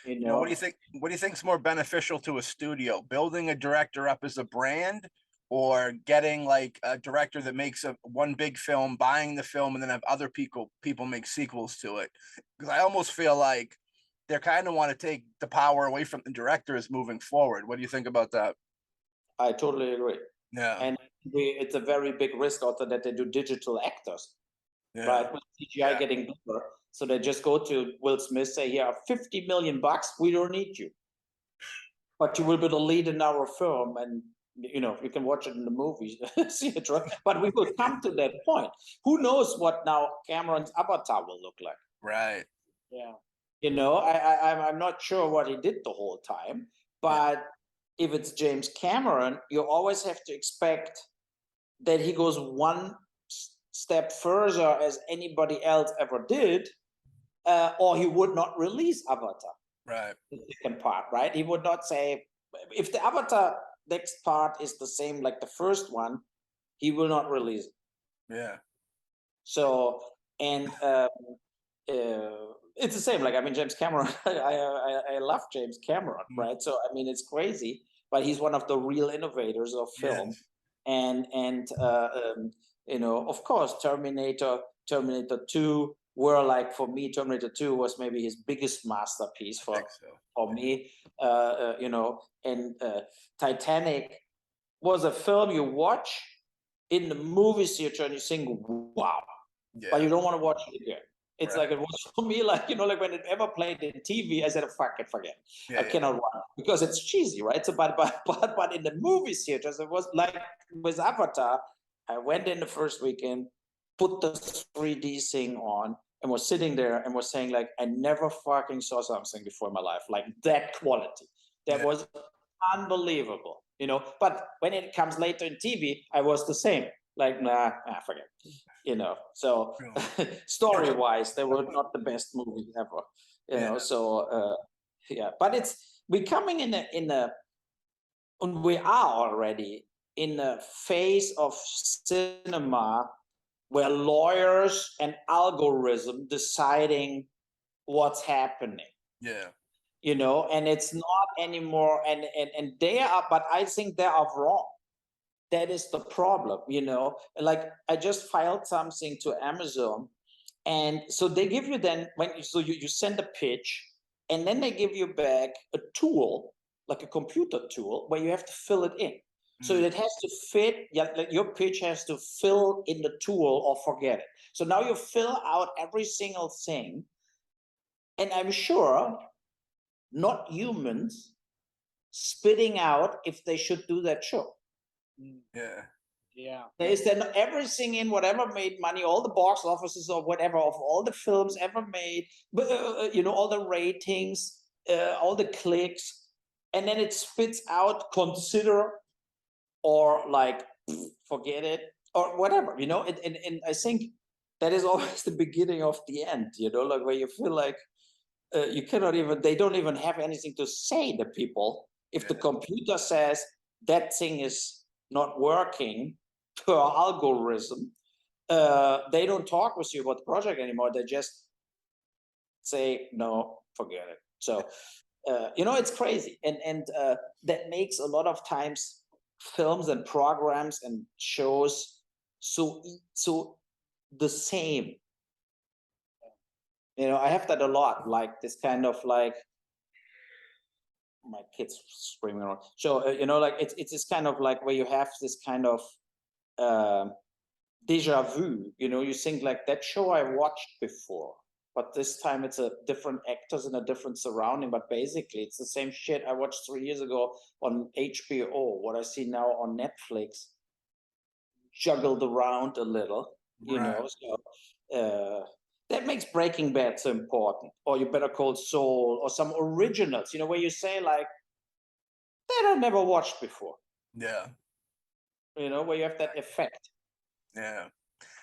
You You know, what do you think? What do you think is more beneficial to a studio? Building a director up as a brand, or getting like a director that makes one big film, buying the film, and then have other people make sequels to it? Because I almost feel like they kind of want to take the power away from the directors moving forward. What do you think about that? I totally agree. Yeah. And it's a very big risk also that they do digital actors, right? With CGI getting bigger. So they just go to Will Smith, say, here, $50 million, we don't need you. But you will be the lead in our film, and you know, you can watch it in the movies, theater. But we will come to that point. Who knows what now Cameron's Avatar will look like? Right. Yeah. You know, I'm not sure what he did the whole time, but if it's James Cameron, you always have to expect that he goes one step further as anybody else ever did, or he would not release Avatar. Right. The second part, right? He would not say, if the Avatar next part is the same like the first one, he will not release it. Yeah. So, and it's the same. Like, I mean, James Cameron, I love James Cameron, right? So, I mean, it's crazy, but he's one of the real innovators of film. Yes. And you know, of course, Terminator 2 were like, for me, Terminator 2 was maybe his biggest masterpiece for me, you know, and Titanic was a film you watch in the movie theater and you think, wow, but you don't want to watch it again. It's like, it was for me, like, you know, like when it ever played in TV, I said, fuck it, forget. I cannot watch because it's cheesy, right? So, but in the movie theaters, it was like with Avatar, I went in the first weekend, put the 3D thing on, and was sitting there and was saying, like, I never fucking saw something before in my life, like that quality. That was unbelievable, you know. But when it comes later in TV, I was the same. Like, nah, forget. You know, so story-wise, they were not the best movies ever. You know, so but we're coming in a, and we are already in a phase of cinema where lawyers and algorithm deciding what's happening. Yeah. You know, and it's not anymore, and they are, but I think they are wrong. That is the problem, you know. Like, I just filed something to Amazon, and so they give you then, you send a pitch, and then they give you back a tool, like a computer tool, where you have to fill it in. So it has to fit, like your pitch has to fill in the tool or forget it. So now you fill out every single thing, and I'm sure not humans spitting out if they should do that show. Yeah. There is then everything in whatever made money, all the box offices or whatever of all the films ever made, you know, all the ratings, all the clicks, and then it spits out consider or like forget it or whatever, you know. And I think that is always the beginning of the end, you know, like where you feel like you cannot even, they don't even have anything to say, the people. If the computer says that thing is not working per algorithm, they don't talk with you about the project anymore. They just say, no, forget it. So, you know, it's crazy. And that makes a lot of times films and programs and shows so the same. You know, I have that a lot, like this kind of like, my kids screaming around. So, you know, like it's this kind of like where you have this kind of deja vu, you know, you think like that show I watched before. but this time it's a different actors in a different surrounding. But basically, it's the same shit I watched 3 years ago on HBO. What I see now on Netflix, juggled around a little, you know. So that makes Breaking Bad so important, or you Better Call Saul, or some originals, you know, where you say like that I never watched before. Yeah. You know, where you have that effect. Yeah.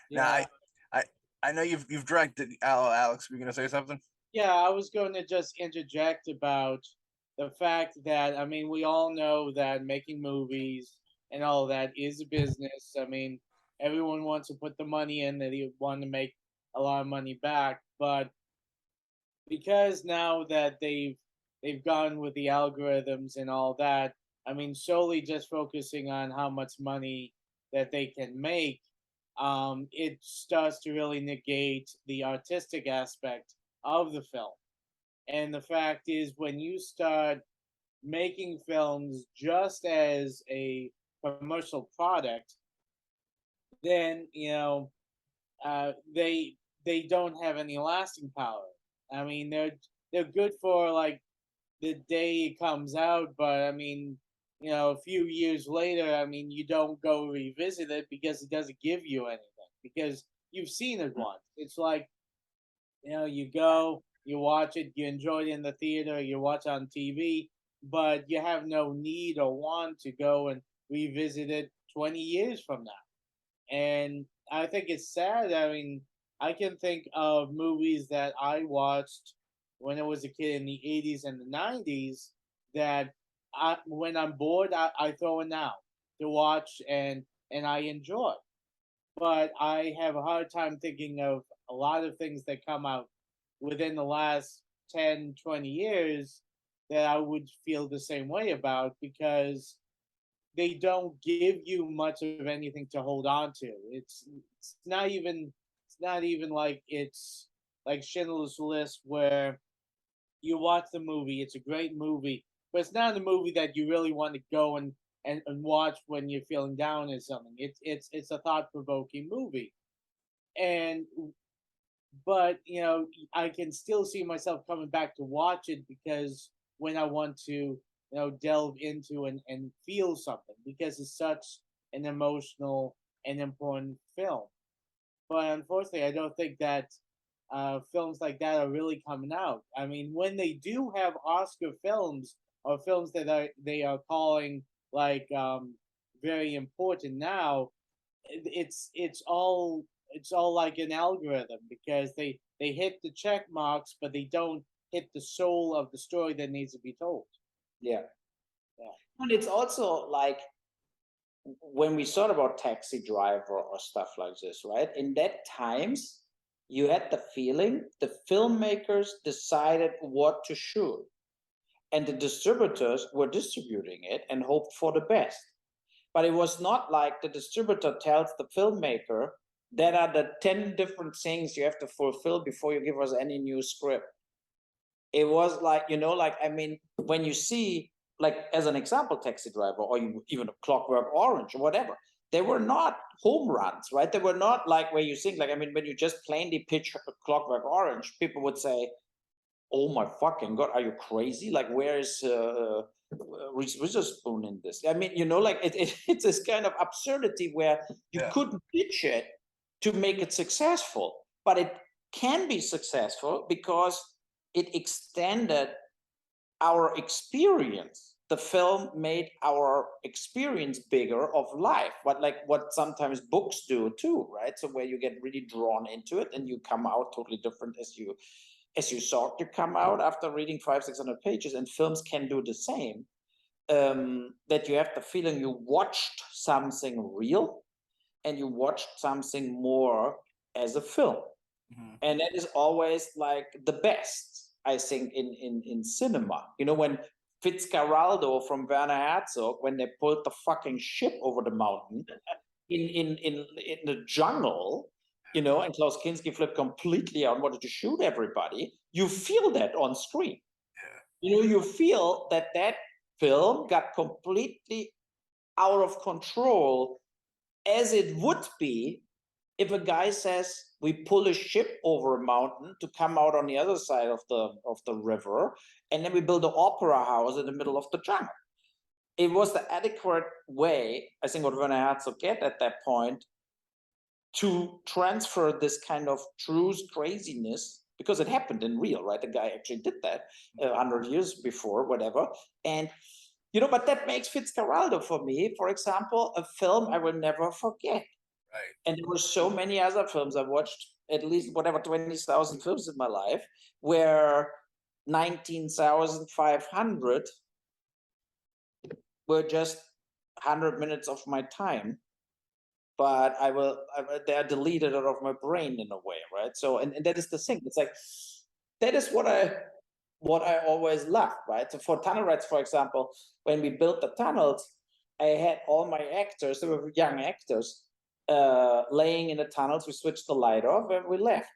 Yeah. Now I know you've directed. Alex, were you gonna say something? Yeah, I was going to just interject about the fact that, I mean, we all know that making movies and all that is a business. I mean, everyone wants to put the money in, they want to make a lot of money back, but because now that they've gone with the algorithms and all that, I mean, solely just focusing on how much money that they can make, it starts to really negate the artistic aspect of the film. And the fact is, when you start making films just as a commercial product, then they don't have any lasting power. I mean, they're good for like the day it comes out, but I mean, a few years later, I mean, you don't go revisit it because it doesn't give you anything because you've seen it once. It's like, you go, you watch it, you enjoy it in the theater, you watch it on TV, but you have no need or want to go and revisit it 20 years from now. And I think it's sad. I mean, I can think of movies that I watched when I was a kid in the 80s and the 90s that when I'm bored, I throw it now to watch and I enjoy. But I have a hard time thinking of a lot of things that come out within the last 10, 20 years that I would feel the same way about because they don't give you much of anything to hold on to. It's not even like it's like Schindler's List where you watch the movie, it's a great movie, but it's not a movie that you really want to go and watch when you're feeling down or something. It's a thought provoking movie. And but I can still see myself coming back to watch it because when I want to delve into and feel something because it's such an emotional and important film. But unfortunately, I don't think that films like that are really coming out. I mean, when they do have Oscar films or films that they are calling like very important now, it's all like an algorithm because they hit the check marks, but they don't hit the soul of the story that needs to be told. Yeah. Yeah. And it's also like when we thought about Taxi Driver or stuff like this, right? In that times, you had the feeling the filmmakers decided what to shoot, and the distributors were distributing it and hoped for the best. But it was not like the distributor tells the filmmaker that are the 10 different things you have to fulfill before you give us any new script. It was like, I mean, when you see, like, as an example, Taxi Driver or even Clockwork Orange or whatever, they were not home runs, right? They were not like where you think, like, I mean, when you just plainly pitch Clockwork Orange, people would say, oh my fucking God, are you crazy? Like, where is Reese Witherspoon in this? I mean, like it's this kind of absurdity where you couldn't pitch it to make it successful, but it can be successful because it extended our experience. The film made our experience bigger of life, but like what sometimes books do too, right? So where you get really drawn into it and you come out totally different as you thought you come out after reading 500-600 pages, and films can do the same. That you have the feeling you watched something real and you watched something more as a film. Mm-hmm. And that is always like the best, I think, in cinema. When Fitzcarraldo from Werner Herzog, when they pulled the fucking ship over the mountain in the jungle, and Klaus Kinski flipped completely out and wanted to shoot everybody, you feel that on screen. Yeah. You feel that film got completely out of control, as it would be if a guy says, we pull a ship over a mountain to come out on the other side of the river, and then we build an opera house in the middle of the jungle. It was the adequate way, I think, what Werner Herzog get at that point to transfer this kind of true craziness, because it happened in real, right? The guy actually did that 100 years before, whatever. And, you know, but that makes Fitzcarraldo for me, for example, a film I will never forget. Right. And there were so many other films. I watched at least 20,000 films in my life, where 19,500 were just 100 minutes of my time, but they're deleted out of my brain in a way, right? So, and that is the thing. It's like, that is what I always loved, right? So for Tunnel Rats, for example, when we built the tunnels, I had all my actors, they were young actors, laying in the tunnels. We switched the light off and we left.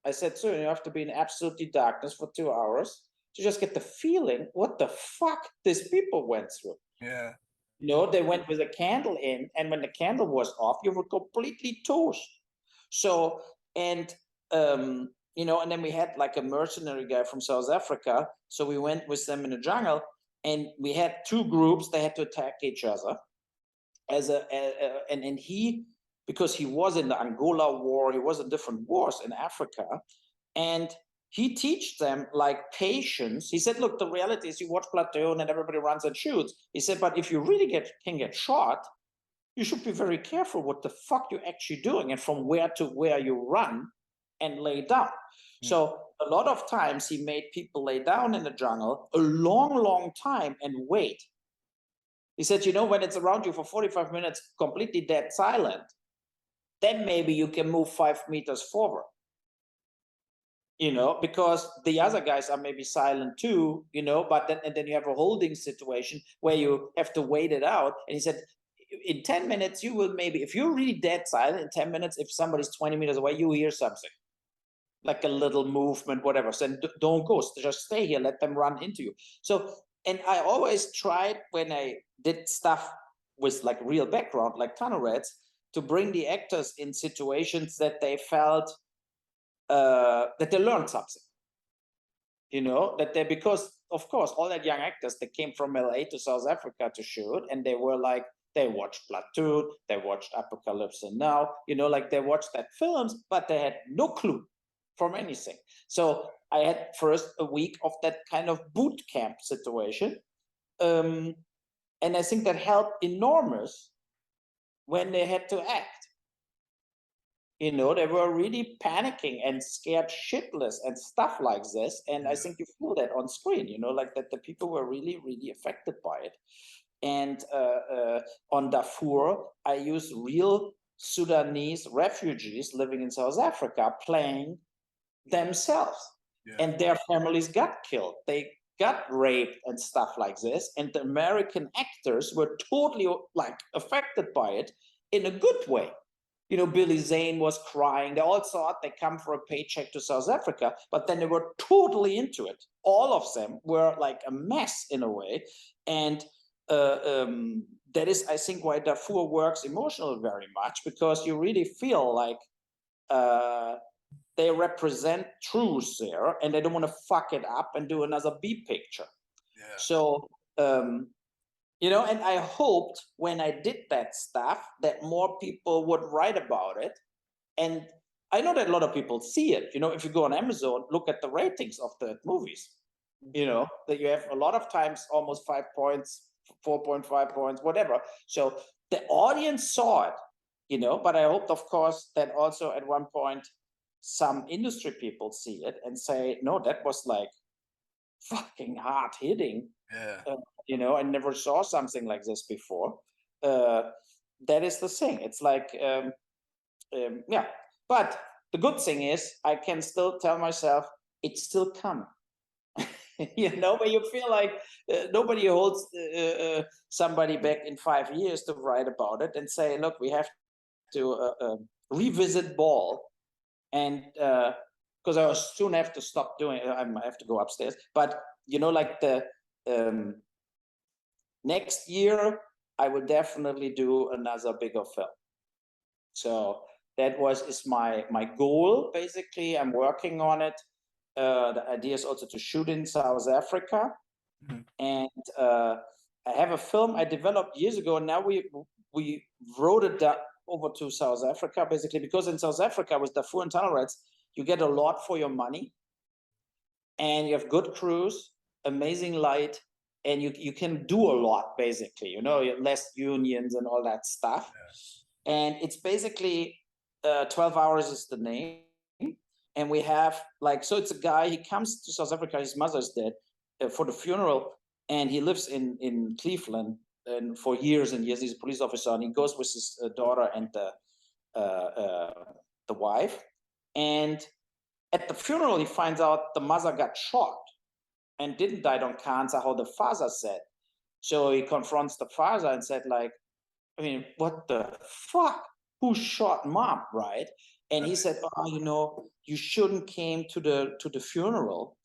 I said, so you have to be in absolutely darkness for 2 hours to just get the feeling what the fuck these people went through. Yeah. You know, they went with a candle in, and when the candle was off, you were completely toast. So, and, you know, and then we had like a mercenary guy from South Africa. So we went with them in the jungle, and we had two groups. They had to attack each other. And he, because he was in the Angola war, he was in different wars in Africa, and he teach them like patience. He said, look, the reality is you watch Platoon and everybody runs and shoots. He said, but if you really can get shot, you should be very careful what the fuck you're actually doing and from where to where you run and lay down. So a lot of times he made people lay down in the jungle a long, long time and wait. He said, you know, when it's around you for 45 minutes, completely dead silent, then maybe you can move 5 meters forward. You know, because the other guys are maybe silent too, you know, but then you have a holding situation where you have to wait it out. And he said, in 10 minutes, you will maybe, if you're really dead silent, in 10 minutes, if somebody's 20 meters away, you hear something, like a little movement, whatever. So don't go, just stay here, let them run into you. So, and I always tried when I did stuff with like real background, like Tunnel Rats, to bring the actors in situations that they felt that they learned something, you know, that they, because of course, all that young actors, they came from LA to South Africa to shoot, and they were like, they watched Platoon, they watched Apocalypse and Now, you know, like they watched that films, but they had no clue from anything. So I had first a week of that kind of boot camp situation. And I think that helped enormous when they had to act. You know, they were really panicking and scared shitless and stuff like this. And I think you feel that on screen, you know, like that the people were really, really affected by it. And on Darfur, I used real Sudanese refugees living in South Africa playing themselves. And their families got killed. They got raped and stuff like this. And the American actors were totally like affected by it in a good way. You know, Billy Zane was crying. They all thought they come for a paycheck to South Africa, but then they were totally into it. All of them were like a mess in a way. And that is, I think, why Darfur works emotionally very much, because you really feel like they represent truth there, and they don't want to fuck it up and do another B picture. So, you know, and I hoped when I did that stuff that more people would write about it. And I know that a lot of people see it. You know, if you go on Amazon, look at the ratings of the movies, you know, that you have a lot of times almost 5 points, 4.5 points, whatever. So the audience saw it, you know, but I hoped, of course, that also at one point some industry people see it and say, no, that was like fucking hard hitting. You know, I never saw something like this before. That is the thing. It's like, yeah. But the good thing is I can still tell myself it's still coming. You know, where you feel like nobody holds somebody back in 5 years to write about it and say, look, we have to revisit Ball. And because I will soon have to stop doing it, I have to go upstairs. But, you know, like the next year, I will definitely do another bigger film. So That is my goal, basically. I'm working on it. The idea is also to shoot in South Africa. And I have a film I developed years ago, and now we wrote it down over to South Africa, basically, because in South Africa with Darfur and tunnel rats, you get a lot for your money, and you have good crews, amazing light, and you can do a lot, basically, you know, less unions and all that stuff. And it's basically 12 Hours is the name. And we have like, so it's a guy, he comes to South Africa, his mother's dead, for the funeral, and he lives in Cleveland and for years and years. He's a police officer, and he goes with his daughter and the wife. And at the funeral, he finds out the mother got shot and didn't die on cancer, how the father said. So he confronts the father and said, like, I mean, what the fuck? Who shot mom, right? And he said, oh, you know, you shouldn't came to the funeral.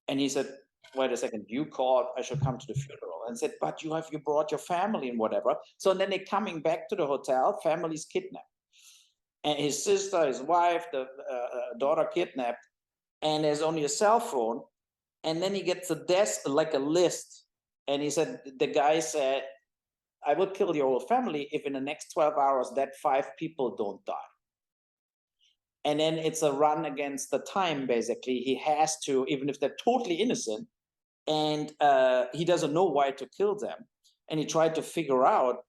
And he said, wait a second, you called, I should come to the funeral. And said, but you brought your family and whatever. So then they're coming back to the hotel, family's kidnapped. And his sister, his wife, the daughter kidnapped, and there's only a cell phone. And then he gets a desk, like a list. And he said, the guy said, I will kill your whole family if in the next 12 hours that 5 people don't die. And then it's a run against the time, basically. He has to, even if they're totally innocent, and he doesn't know why to kill them. And he tried to figure out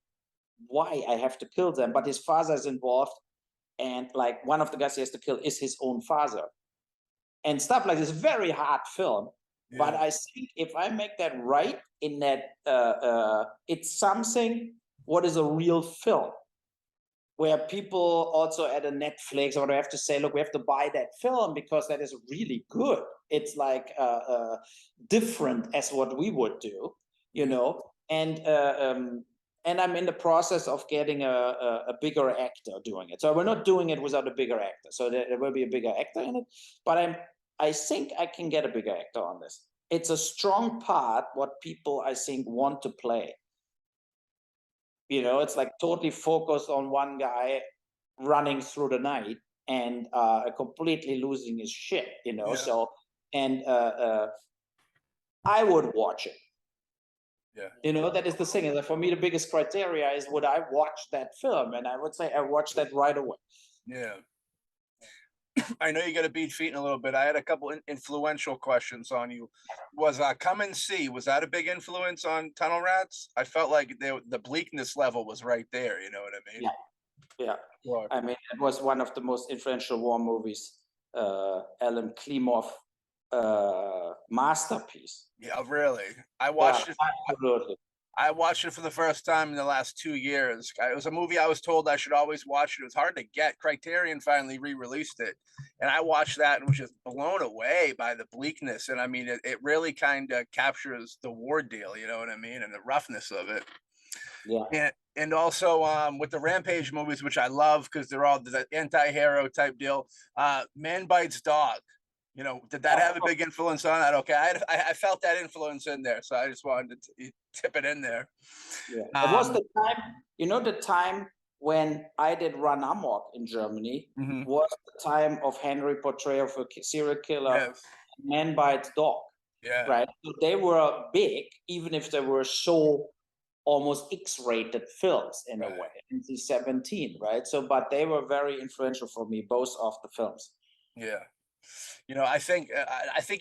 why I have to kill them, but his father is involved. And like one of the guys he has to kill is his own father. And stuff like this, very hard film. Yeah. But I think if I make that right, in that it's something what is a real film, where people also at a Netflix or they have to say, look, we have to buy that film because that is really good. It's like different as what we would do, you know. And I'm in the process of getting a bigger actor doing it. So we're not doing it without a bigger actor. So there will be a bigger actor in it. But I think I can get a bigger actor on this. It's a strong part what people, I think, want to play. You know, it's like totally focused on one guy running through the night and completely losing his shit, you know. Yeah. So, and I would watch it. Yeah. You know, that is the thing. And for me, the biggest criteria is, would I watch that film? And I would say I watched that right away. Yeah. I know you got to beat feet in a little bit. I had a couple influential questions on you. Was Come and See, was that a big influence on Tunnel Rats? I felt like the bleakness level was right there. You know what I mean? Yeah. Yeah. Sure. I mean, it was one of the most influential war movies. Alan Klimov masterpiece. Yeah, really. I watched it. Absolutely. I watched it for the first time in the last 2 years. It was a movie I was told I should always watch it. It was hard to get. Criterion finally re-released it. And I watched that and was just blown away by the bleakness. And I mean, it really kind of captures the war deal, you know what I mean? And the roughness of it. Yeah. And also with the Rampage movies, which I love because they're all the anti-hero type deal. Man Bites Dog. You know, did that have a big influence on that? Okay, I felt that influence in there, so I just wanted to tip it in there. Yeah, it was the time, you know, the time when I did Run Amok in Germany was the time of Henry portrayal of a serial killer, Man Bites Dog. Yeah, right. So they were big, even if they were so almost X-rated films in a way, NC-17, right? So, but they were very influential for me, both of the films. Yeah. You know, I think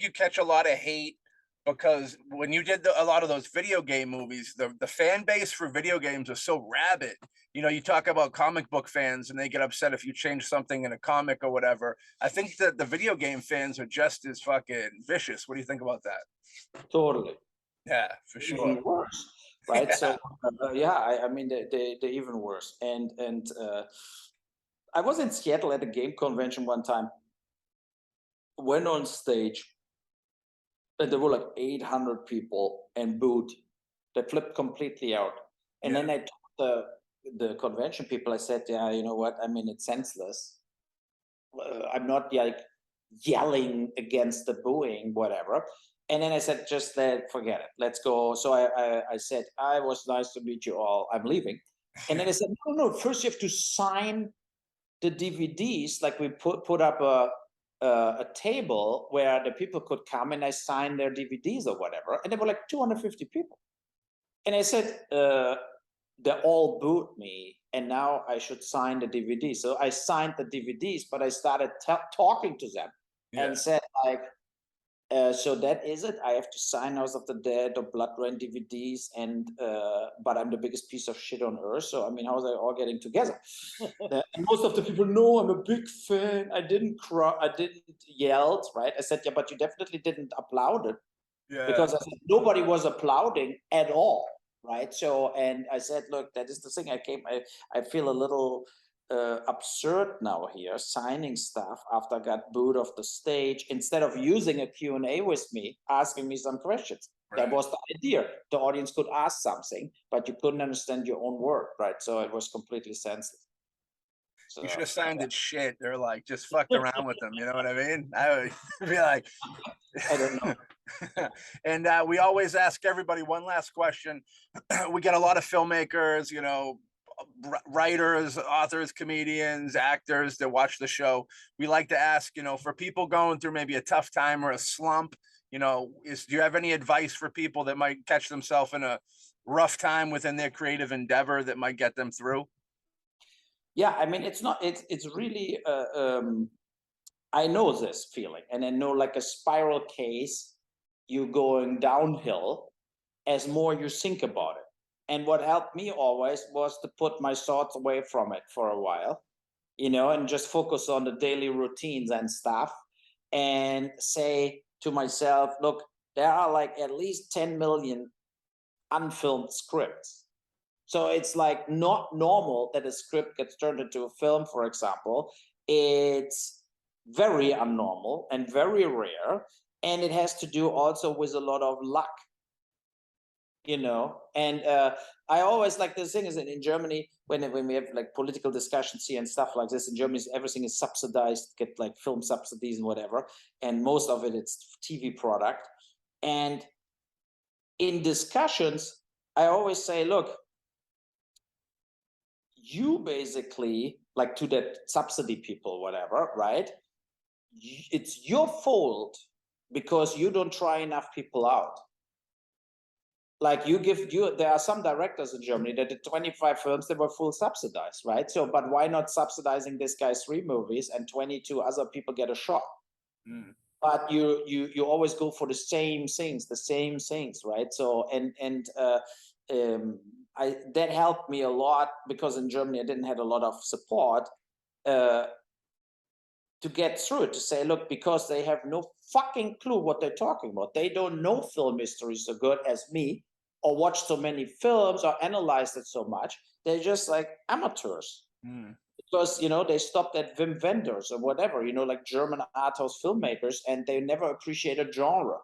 you catch a lot of hate because when you did a lot of those video game movies, the fan base for video games is so rabid. You know, you talk about comic book fans and they get upset if you change something in a comic or whatever. I think that the video game fans are just as fucking vicious. What do you think about that? Totally. Yeah, for sure. Even worse, right? Yeah. So I mean, they're even worse. And I was in Seattle at a game convention one time. Went on stage, and there were like 800 people and booed. They flipped completely out. And then I told the convention people, I said, yeah, you know what? I mean, it's senseless. I'm not like yelling against the booing, whatever. And then I said, just forget it. Let's go. So I said, I was nice to meet you all. I'm leaving. And then I said, no, first you have to sign the DVDs, like we put up a table where the people could come and I signed their DVDs or whatever, and there were like 250 people. And I said, they all booed me, and now I should sign the DVD. So I signed the DVDs, but I started talking to them and said, like, so that is it. I have to sign House of the Dead or BloodRayne DVDs, and but I'm the biggest piece of shit on earth. So I mean, how are they all getting together? And most of the people know I'm a big fan. I didn't cry. I didn't yell. Right? I said, yeah, but you definitely didn't applaud it, because I said nobody was applauding at all. Right? So, and I said, look, that is the thing. I feel a little absurd now here, signing stuff after I got booed off the stage, instead of using a Q&A with me, asking me some questions. That was the idea. The audience could ask something, but you couldn't understand your own work, right? So it was completely senseless. So, you should have sounded shit. They're like, just fucked around with them. You know what I mean? I would be like, I don't know. And we always ask everybody one last question. We get a lot of filmmakers, you know, writers, authors, comedians, actors that watch the show. We like to ask, you know, for people going through maybe a tough time or a slump, you know, do you have any advice for people that might catch themselves in a rough time within their creative endeavor that might get them through? Yeah, I mean, it's really, I know this feeling, and I know, like a spiral case, you're going downhill as more you think about it. And what helped me always was to put my thoughts away from it for a while, you know, and just focus on the daily routines and stuff, and say to myself, look, there are like at least 10 million unfilmed scripts. So it's like not normal that a script gets turned into a film, for example. It's very unnormal and very rare. And it has to do also with a lot of luck, you know. And I always like the thing is that in Germany, when we have like political discussions here and stuff like this, in Germany, everything is subsidized, get like film subsidies and whatever. And most of it, it's TV product. And in discussions, I always say, look, you basically, like to that subsidy people, whatever, right? It's your fault because you don't try enough people out. Like there are some directors in Germany that did 25 films that were full subsidized, right? So, but why not subsidizing this guy's 3 movies and 22 other people get a shot? But you always go for the same things, right? So, that helped me a lot, because in Germany I didn't have a lot of support to get through it, to say, look, because they have no fucking clue what they're talking about. They don't know film history so good as me, or watch so many films, or analyze it so much. They're just like amateurs. Because, you know, they stopped at Wim Wenders or whatever, you know, like German art house filmmakers, and they never appreciated genre.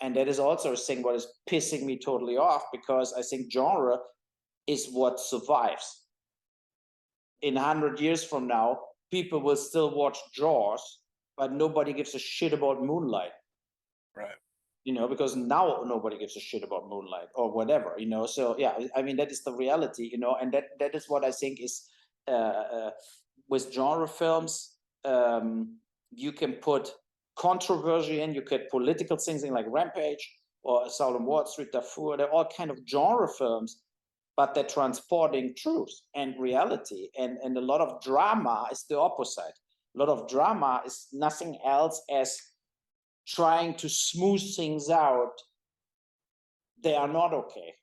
And that is also a thing what is pissing me totally off, because I think genre is what survives. In 100 years from now, people will still watch Jaws, but nobody gives a shit about Moonlight. Right. You know, because now nobody gives a shit about Moonlight or whatever, you know. So yeah, I mean, that is the reality, you know, and that is what I think is with genre films, you can put controversy in, you could political things in, like Rampage or Assault on Wall Street, Darfur. They're all kind of genre films, but they're transporting truth and reality. And a lot of drama is the opposite. A lot of drama is nothing else as trying to smooth things out. They are not okay.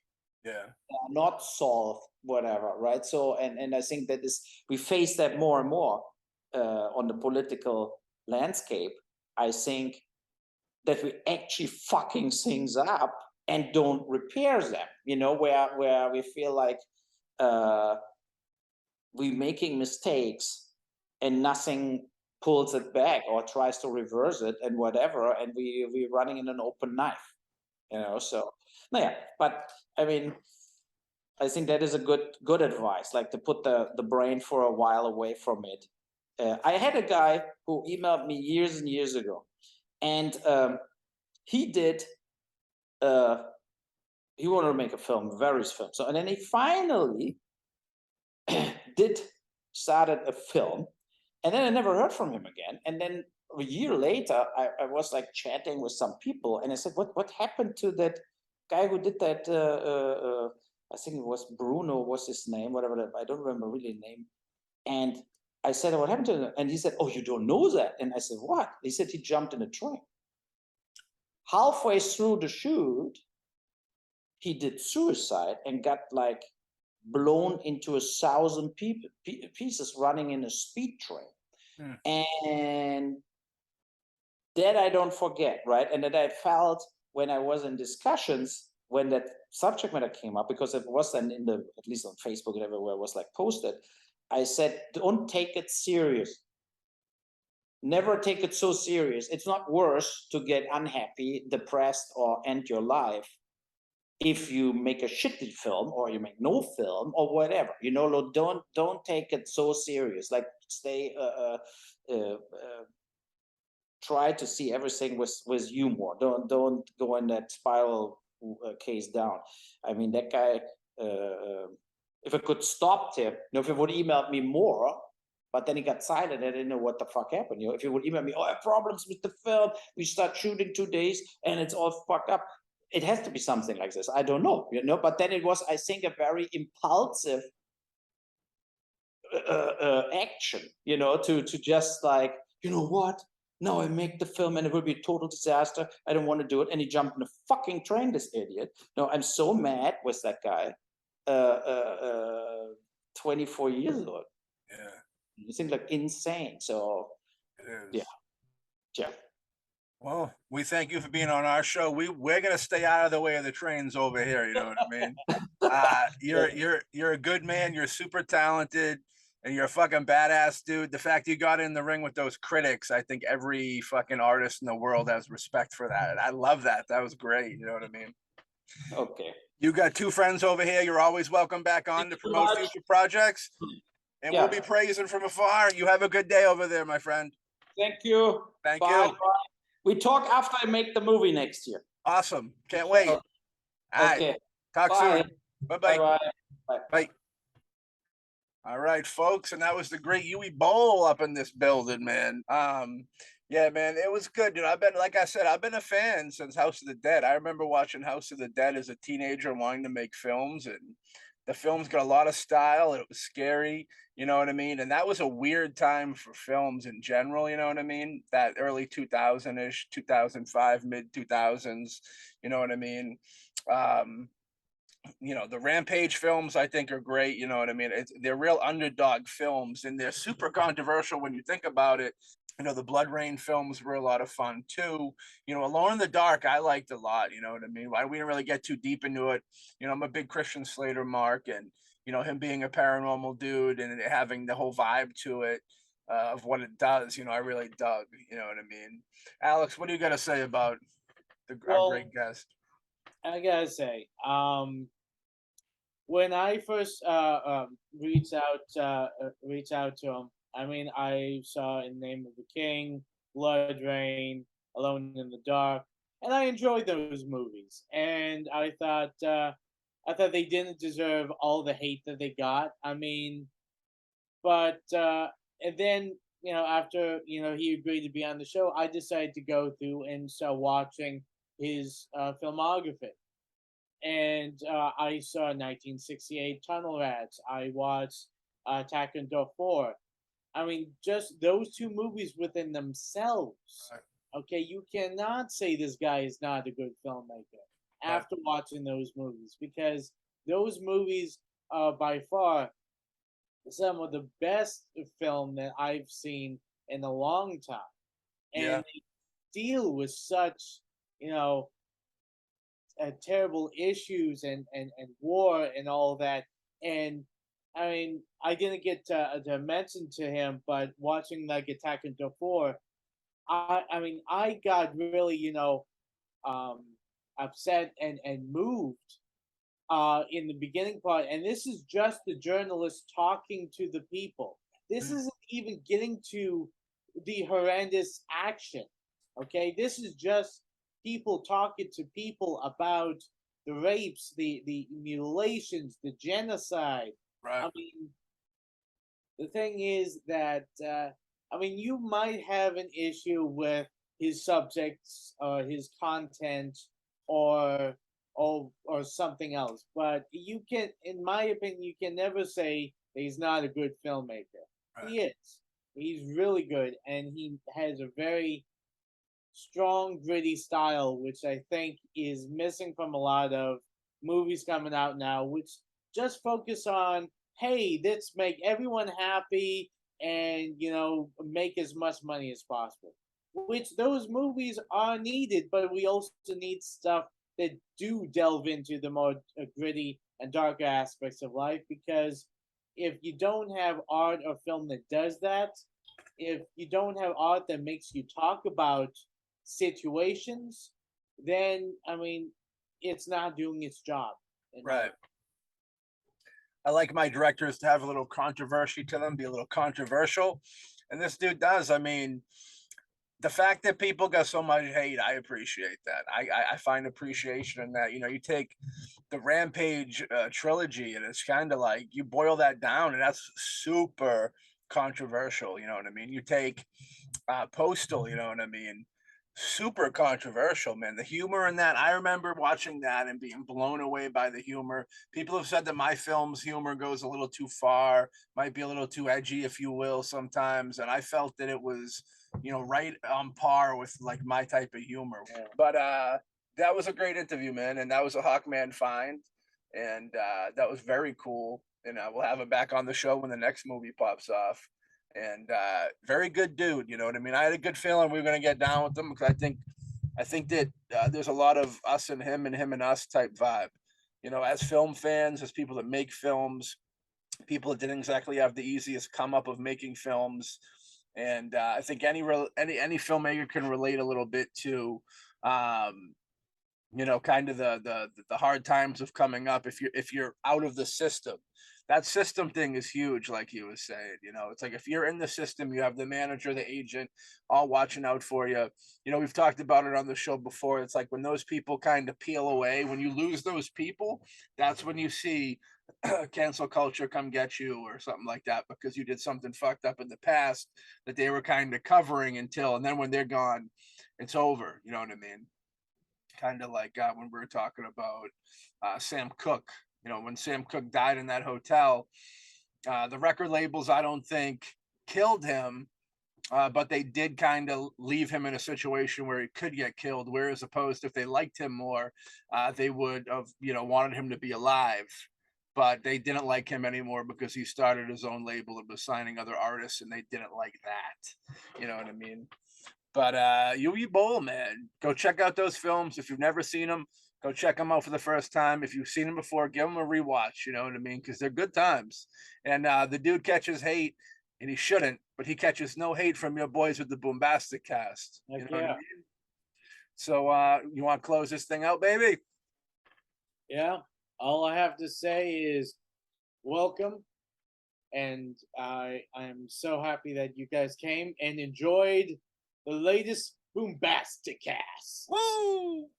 They are not solved, whatever, right? So, and I think that we face that more and more on the political landscape. I think that we actually fucking things up and don't repair them, you know, where we feel like we're making mistakes and nothing pulls it back or tries to reverse it and whatever, and we're running in an open knife, you know. So yeah, but I mean, I think that is a good advice, like to put the brain for a while away from it. I had a guy who emailed me years and years ago, and he wanted to make a film, various films. So, and then he finally did started a film, and then I never heard from him again. And then a year later, I was like chatting with some people, and I said, "What happened to that guy who did that? I think it was Bruno, was his name, whatever. I don't remember really the name." And I said, "What happened to him?" And he said, "Oh, you don't know that?" And I said, "What?" He said he jumped in a train. Halfway through the shoot, he did suicide and got like blown into 1,000 pieces running in a speed train. And that I don't forget, right? And that I felt when I was in discussions, when that subject matter came up, because it was then in the, at least on Facebook and everywhere, it was like posted, I said, don't take it serious. Never take it so serious. It's not worse to get unhappy, depressed, or end your life if you make a shitty film or you make no film or whatever. You know, don't take it so serious. Like stay, try to see everything with humor. Don't go in that spiral case down. I mean, that guy. If I could stop him, if he would email me more. But then he got silent. I didn't know what the fuck happened. If he would email me, I have problems with the film. We start shooting 2 days and it's all fucked up. It has to be something like this. I don't know, But then it was, I think, a very impulsive action, to just like, what? Now I make the film and it will be a total disaster. I don't want to do it. And he jumped in a fucking train, this idiot. No, I'm so mad with that guy. 24 years old. Yeah. It seems like insane. So it is. Yeah. Well, we thank you for being on our show. We're gonna stay out of the way of the trains over here. You know what I mean? You're a good man. You're super talented, and you're a fucking badass dude. The fact you got in the ring with those critics, I think every fucking artist in the world has respect for that. And I love that. That was great. You know what I mean? Okay. You got 2 friends over here. You're always welcome back on to promote future projects. And we'll be praising from afar. You have a good day over there, my friend. Thank you. Thank Bye. you. Bye. We talk after I make the movie next year. Awesome. Can't wait. Okay. All right. Talk Bye. soon. Bye-bye. Bye. Bye. All right, folks. And that was the great Uwe Boll up in this building, man. Yeah, man, it was good. I've been, like I said, I've been a fan since House of the Dead. I remember watching House of the Dead as a teenager and wanting to make films, and the film's got a lot of style. It was scary, you know what I mean? And that was a weird time for films in general, you know what I mean? That early 2000-ish, 2005, mid 2000s, you know what I mean? The Rampage films I think are great, you know what I mean? They're real underdog films, and they're super controversial when you think about it. The BloodRayne films were a lot of fun too. Alone in the Dark, I liked a lot, you know what I mean? We didn't really get too deep into it. I'm a big Christian Slater mark, and, him being a paranormal dude and having the whole vibe to it of what it does, I really dug, you know what I mean? Alex, what do you got to say about our great guest? I gotta say, when I first reached out to him, I mean, I saw In the Name of the King, BloodRayne, Alone in the Dark, and I enjoyed those movies. And I thought they didn't deserve all the hate that they got. I mean, but and then after he agreed to be on the show, I decided to go through and start watching his filmography. And I saw 1968 Tunnel Rats. I watched Attack on Door 4. I mean, just those 2 movies within themselves. Okay, you cannot say this guy is not a good filmmaker after watching those movies, because those movies are by far some of the best film that I've seen in a long time. And they deal with such, terrible issues and war and all that. And I mean, I didn't get to mention to him, but watching like Attack on Door 4, I mean, I got really, upset and moved in the beginning part. And this is just the journalist talking to the people. This isn't even getting to the horrendous action. Okay, this is just people talking to people about the rapes, the mutilations, the genocide. Right. I mean, The thing is that I mean, you might have an issue with his subjects or his content or or something else, but you can, in my opinion, you can never say that he's not a good filmmaker. Right. He is. He's really good, and he has a very strong, gritty style, which I think is missing from a lot of movies coming out now, which just focus on, hey, let's make everyone happy and make as much money as possible. Which those movies are needed, but we also need stuff that do delve into the more gritty and darker aspects of life. Because if you don't have art or film that does that, if you don't have art that makes you talk about situations, then I mean, it's not doing its job. Right. I like my directors to have a little controversy to them, be a little controversial, and this dude does. I mean, the fact that people got so much hate, I appreciate that. I find appreciation in that. You take the Rampage trilogy, and it's kind of like you boil that down, and that's super controversial. You know what I mean? You take Postal, you know what I mean? Super controversial, man. The humor in that, I remember watching that and being blown away by the humor. People have said that my film's humor goes a little too far, might be a little too edgy, if you will, sometimes. And I felt that it was, right on par with like my type of humor. Yeah. But that was a great interview, man. And that was a Hawkman find. And that was very cool. And we'll have him back on the show when the next movie pops off. And very good dude, you know what I mean? I had a good feeling we were going to get down with him, because I think that there's a lot of us and him and us type vibe, as film fans, as people that make films, people that didn't exactly have the easiest come up of making films. And I think any filmmaker can relate a little bit to kind of the hard times of coming up if you're out of the system. That system thing is huge, like he was saying. It's like if you're in the system, you have the manager, the agent, all watching out for you. We've talked about it on the show before. It's like when those people kind of peel away, when you lose those people, that's when you see cancel culture come get you or something like that, because you did something fucked up in the past that they were kind of covering and then when they're gone, it's over. You know what I mean? Kind of like when we were talking about Sam Cooke. When Sam Cooke died in that hotel, the record labels, I don't think, killed him, but they did kind of leave him in a situation where he could get killed. Whereas opposed, if they liked him more, they would have, wanted him to be alive. But they didn't like him anymore because he started his own label and was signing other artists, and they didn't like that. You know what I mean? But Uwe Boll, man, go check out those films. If you've never seen them, go check them out for the first time. If you've seen them before, give them a rewatch, you know what I mean? Because they're good times. And the dude catches hate, and he shouldn't, but he catches no hate from your boys with the BoomBastiCAST. You know what I mean? So you want to close this thing out, baby? Yeah. All I have to say is welcome. And I'm so happy that you guys came and enjoyed the latest BoomBastiCAST. Woo!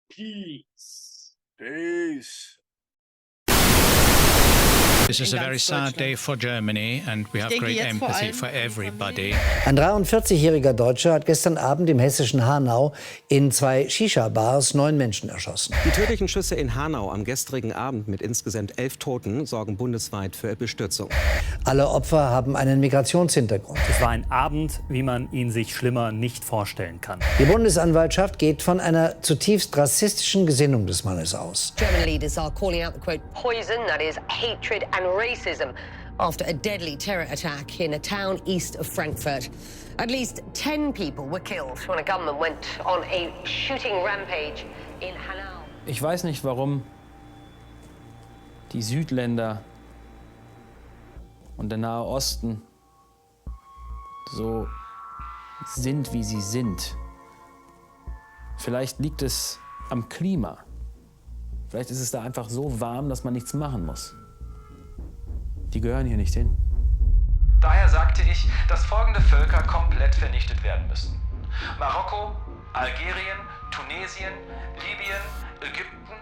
Peace. Peace. This is a very sad day for Germany and we have great empathy for everybody. Ein 43-jähriger Deutscher hat gestern Abend im hessischen Hanau in 2 Shisha-Bars 9 Menschen erschossen. Die tödlichen Schüsse in Hanau am gestrigen Abend mit insgesamt 11 Toten sorgen bundesweit für Bestürzung. Alle Opfer haben einen Migrationshintergrund. Es war ein Abend, wie man ihn sich schlimmer nicht vorstellen kann. Die Bundesanwaltschaft geht von einer zutiefst rassistischen Gesinnung des Mannes aus. German leaders are calling out the quote poison, that is hatred and racism, after a deadly terror attack in a town east of Frankfurt. At least 10 people were killed when a gunman went on a shooting rampage in Hanau. Ich weiß nicht, warum die Südländer und der Nahe Osten so sind, wie sie sind. Vielleicht liegt es am Klima. Vielleicht ist es da einfach so warm, dass man nichts machen muss. Die gehören hier nicht hin. Daher sagte ich, dass folgende Völker komplett vernichtet werden müssen: Marokko, Algerien, Tunesien, Libyen, Ägypten,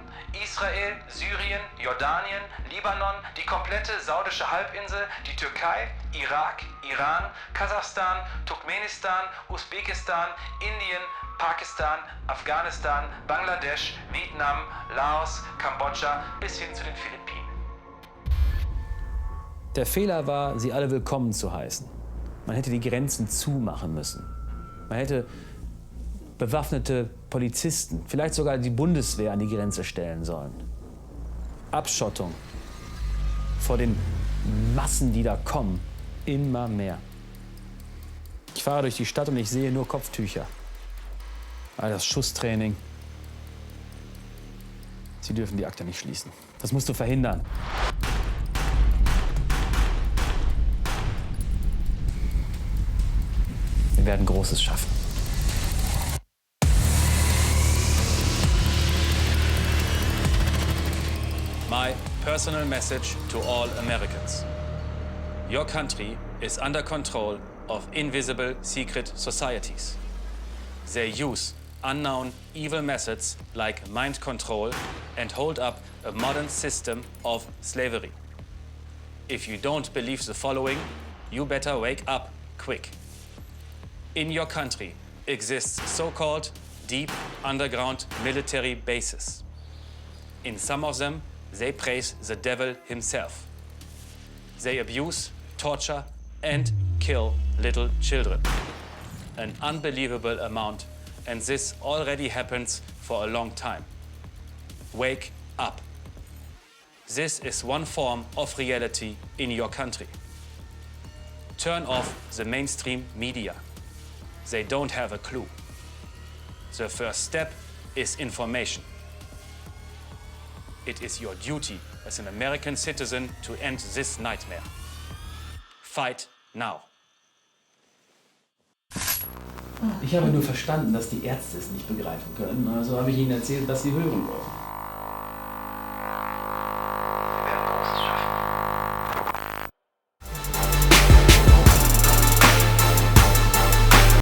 Israel, Syrien, Jordanien, Libanon, die komplette saudische Halbinsel, die Türkei, Irak, Iran, Kasachstan, Turkmenistan, Usbekistan, Indien, Pakistan, Afghanistan, Bangladesch, Vietnam, Laos, Kambodscha bis hin zu den Philippinen. Der Fehler war, sie alle willkommen zu heißen. Man hätte die Grenzen zumachen müssen. Man hätte bewaffnete Polizisten, vielleicht sogar die Bundeswehr an die Grenze stellen sollen. Abschottung vor den Massen, die da kommen, immer mehr. Ich fahre durch die Stadt und ich sehe nur Kopftücher. All das Schusstraining. Sie dürfen die Akte nicht schließen. Das musst du verhindern. Wir werden Großes schaffen. My personal message to all Americans. Your country is under control of invisible secret societies. They use unknown evil methods like mind control and hold up a modern system of slavery. If you don't believe the following, you better wake up quick. In your country exists so-called deep underground military bases. In some of them, they praise the devil himself. They abuse, torture, and kill little children. An unbelievable amount, and this already happens for a long time. Wake up. This is one form of reality in your country. Turn off the mainstream media. They don't have a clue. The first step is information. It is your duty as an American citizen to end this nightmare. Fight now. Ich habe nur verstanden, dass die Ärzte es nicht begreifen können. Also habe ich ihnen erzählt, was sie hören wollen.